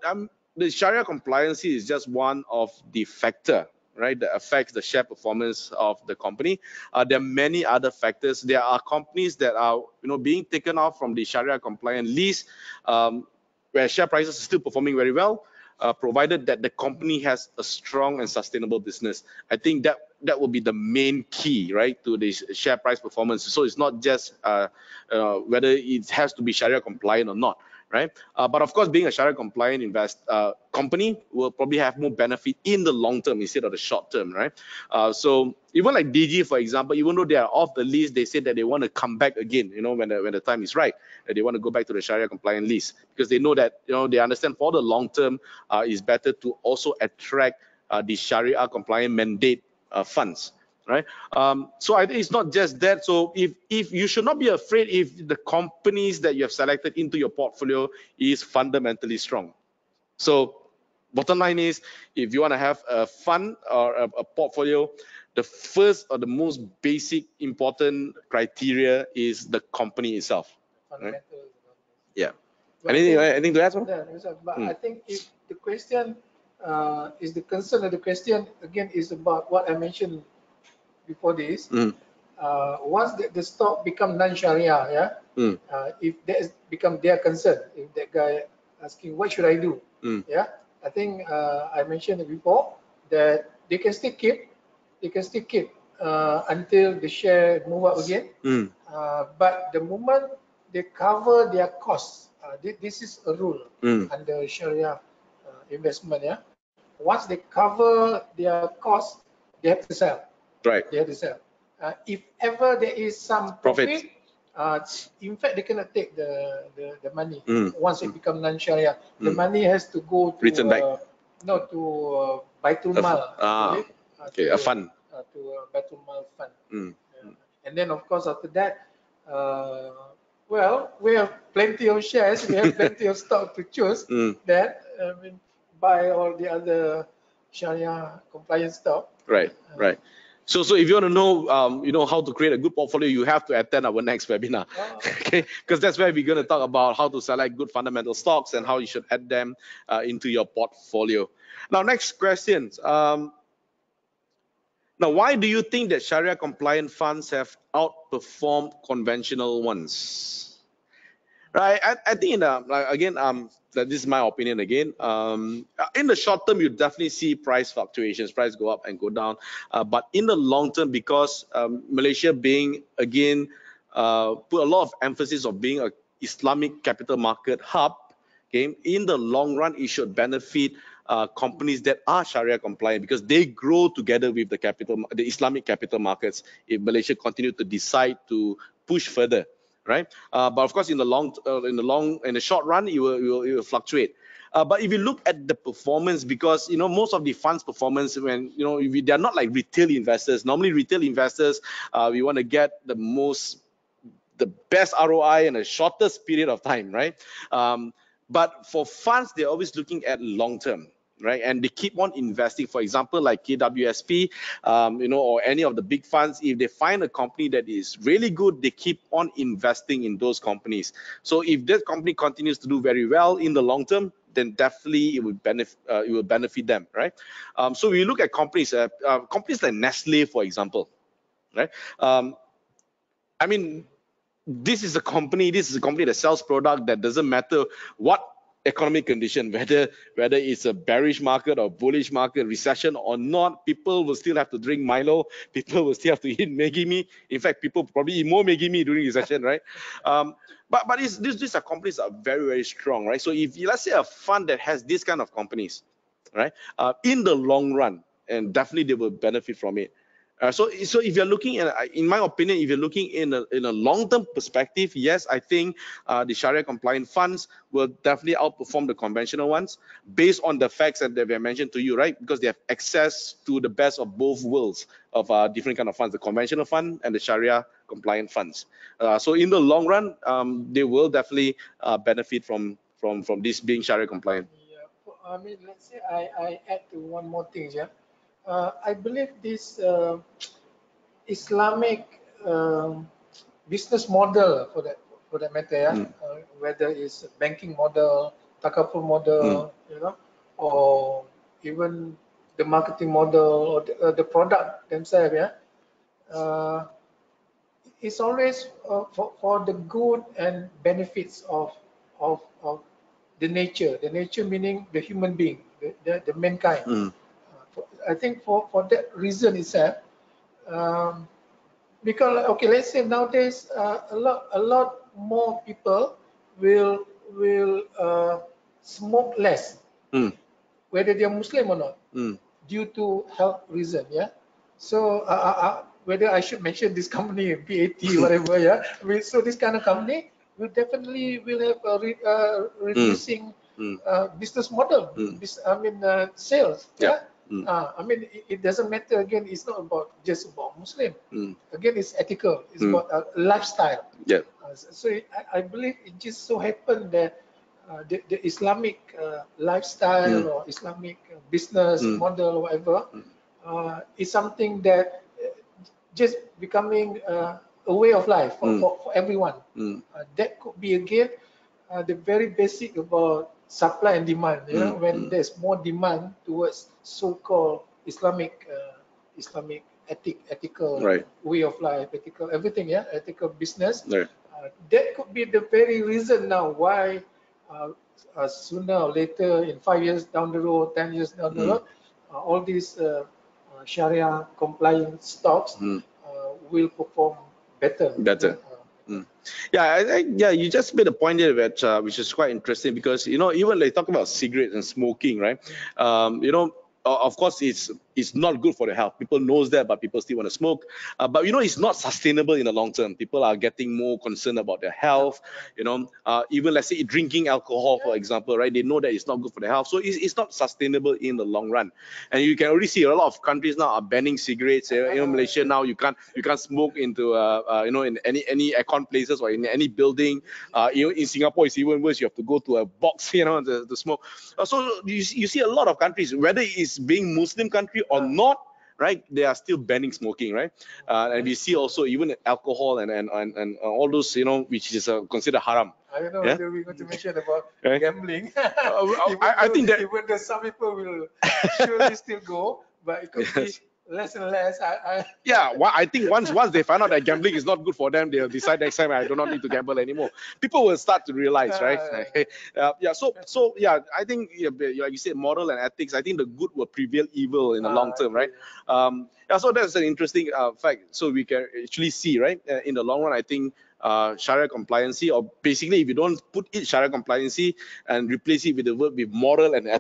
S1: The Sharia compliance is just one of the factor, right, that affects the share performance of the company. There are many other factors. There are companies that are being taken off from the Sharia compliant list, where share prices are still performing very well, provided that the company has a strong and sustainable business. I think that will be the main key, right, to the share price performance. So it's not just whether it has to be Sharia compliant or not, right? But of course, being a Shariah-compliant company will probably have more benefit in the long term instead of the short term, right? So even like DG, for example, even though they are off the list, they said that they want to come back again, when the time is right, that they want to go back to the Shariah-compliant list, because they know that, they understand for the long term, it's better to also attract the Shariah-compliant mandate funds. Right. So I think it's not just that. So if you should not be afraid if the companies that you have selected into your portfolio is fundamentally strong. So bottom line is, if you want to have a fund or a portfolio, the first or the most basic important criteria is the company itself. Right? Yeah. Anything to add?
S2: But I think if the question is the concern of the question again is about what I mentioned before this. Once the stock become non-Sharia, if that is become their concern, if that guy asking what should I do, I think I mentioned it before that they can still keep, until the share move up again. But the moment they cover their costs, this is a rule under Sharia investment. Once they cover their costs, they have to sell.
S1: Right.
S2: They have to sell. If ever there is some profit, in fact, they cannot take the money once it become non-Sharia. The money has to go to
S1: return back.
S2: No, to Baitul Mal.
S1: Okay, a fund.
S2: To a Baitul Mal fund. And then, of course, after that, well, we have plenty of shares. We have plenty of stock to choose. That buy all the other Sharia compliant stock.
S1: Right. Right. So if you want to know, how to create a good portfolio, you have to attend our next webinar, okay? Because that's where we're going to talk about how to select good fundamental stocks and how you should add them into your portfolio. Now, next question. Now, why do you think that Sharia-compliant funds have outperformed conventional ones? Right. I think again, that this is my opinion again. In the short term, you definitely see price fluctuations, price go up and go down. But in the long term, because Malaysia being again put a lot of emphasis of being a Islamic capital market hub, okay, in the long run, it should benefit companies that are Sharia compliant because they grow together with the Islamic capital markets. If Malaysia continue to decide to push further. Right, but of course, in the short run, it will fluctuate. But if you look at the performance, because most of the funds performance, when if they're not like retail investors. Normally, retail investors, we want to get the best ROI in the shortest period of time, right? But for funds, they're always looking at long term. Right, and they keep on investing. For example, like KWSP, or any of the big funds, if they find a company that is really good, they keep on investing in those companies. So if that company continues to do very well in the long term, then definitely it will benefit them, right? So we look at companies like Nestle, for example, right? I mean, this is a company that sells product that doesn't matter what economic condition, whether it's a bearish market or bullish market, recession or not, people will still have to drink Milo, people will still have to eat Maggi mee. In fact, people probably eat more Maggi mee during recession, right? But these are companies that are very, very strong, right? So if let's say a fund that has this kind of companies, right, in the long run, and definitely they will benefit from it. So if you're looking at, in my opinion, if you're looking in a long-term perspective, yes, I think the Sharia-compliant funds will definitely outperform the conventional ones based on the facts that we have mentioned to you, right? Because they have access to the best of both worlds of different kind of funds, the conventional fund and the Sharia-compliant funds. So in the long run, they will definitely benefit from this being Sharia-compliant.
S2: Yeah, I mean, let's say I add to one more thing, yeah. I believe this Islamic business model for that matter, whether it's a banking model, takaful model, or even the marketing model or the product themselves, it's always for the good and benefits of the nature. The nature meaning the human being, the mankind. I think for that reason itself, because okay, let's say nowadays a lot more people will will smoke less, whether they are Muslim or not, due to health reason. Yeah. So whether I should mention this company, BAT, whatever. Yeah. So this kind of company will definitely will have a reducing business model. Sales. Yeah. I mean, it doesn't matter. Again, it's not just about Muslim. Again, it's ethical. It's about lifestyle.
S1: Yeah.
S2: So I believe it just so happened that the Islamic lifestyle or Islamic business model or whatever is something that just becoming a way of life for everyone. That could be again the very basic about supply and demand. You know, when there's more demand towards so-called Islamic ethical way of life, ethical everything, yeah, ethical business. That could be the very reason now why sooner or later, in 5 years down the road, 10 years down the road, all these Sharia-compliant stocks will perform better.
S1: Yeah, you just made a point there which is quite interesting, because even they talk about cigarettes and smoking, right? Of course, it's not good for the health. People knows that, but people still want to smoke. But it's not sustainable in the long term. People are getting more concerned about their health. Even let's say drinking alcohol, for example, right? They know that it's not good for the health, so it's not sustainable in the long run. And you can already see a lot of countries now are banning cigarettes. Malaysia now you can't smoke into in any aircon places or in any building. In Singapore, it's even worse. You have to go to a box, to smoke. So you see a lot of countries, whether it's being Muslim country or not, right? They are still banning smoking, right? And we see also even alcohol and all those, which is considered haram.
S2: I don't know whether we're going to mention about gambling.
S1: I think that
S2: even though some people will surely still go, but it could be less and less.
S1: I think once they find out that gambling is not good for them, they'll decide next time I do not need to gamble anymore. People will start to realize, right? So I think like you said, moral and ethics. I think the good will prevail evil in the long term, right? So that's an interesting fact. So we can actually see, right, in the long run, I think Sharia compliancy, or basically if you don't put it Sharia compliancy and replace it with the word with moral and ethics,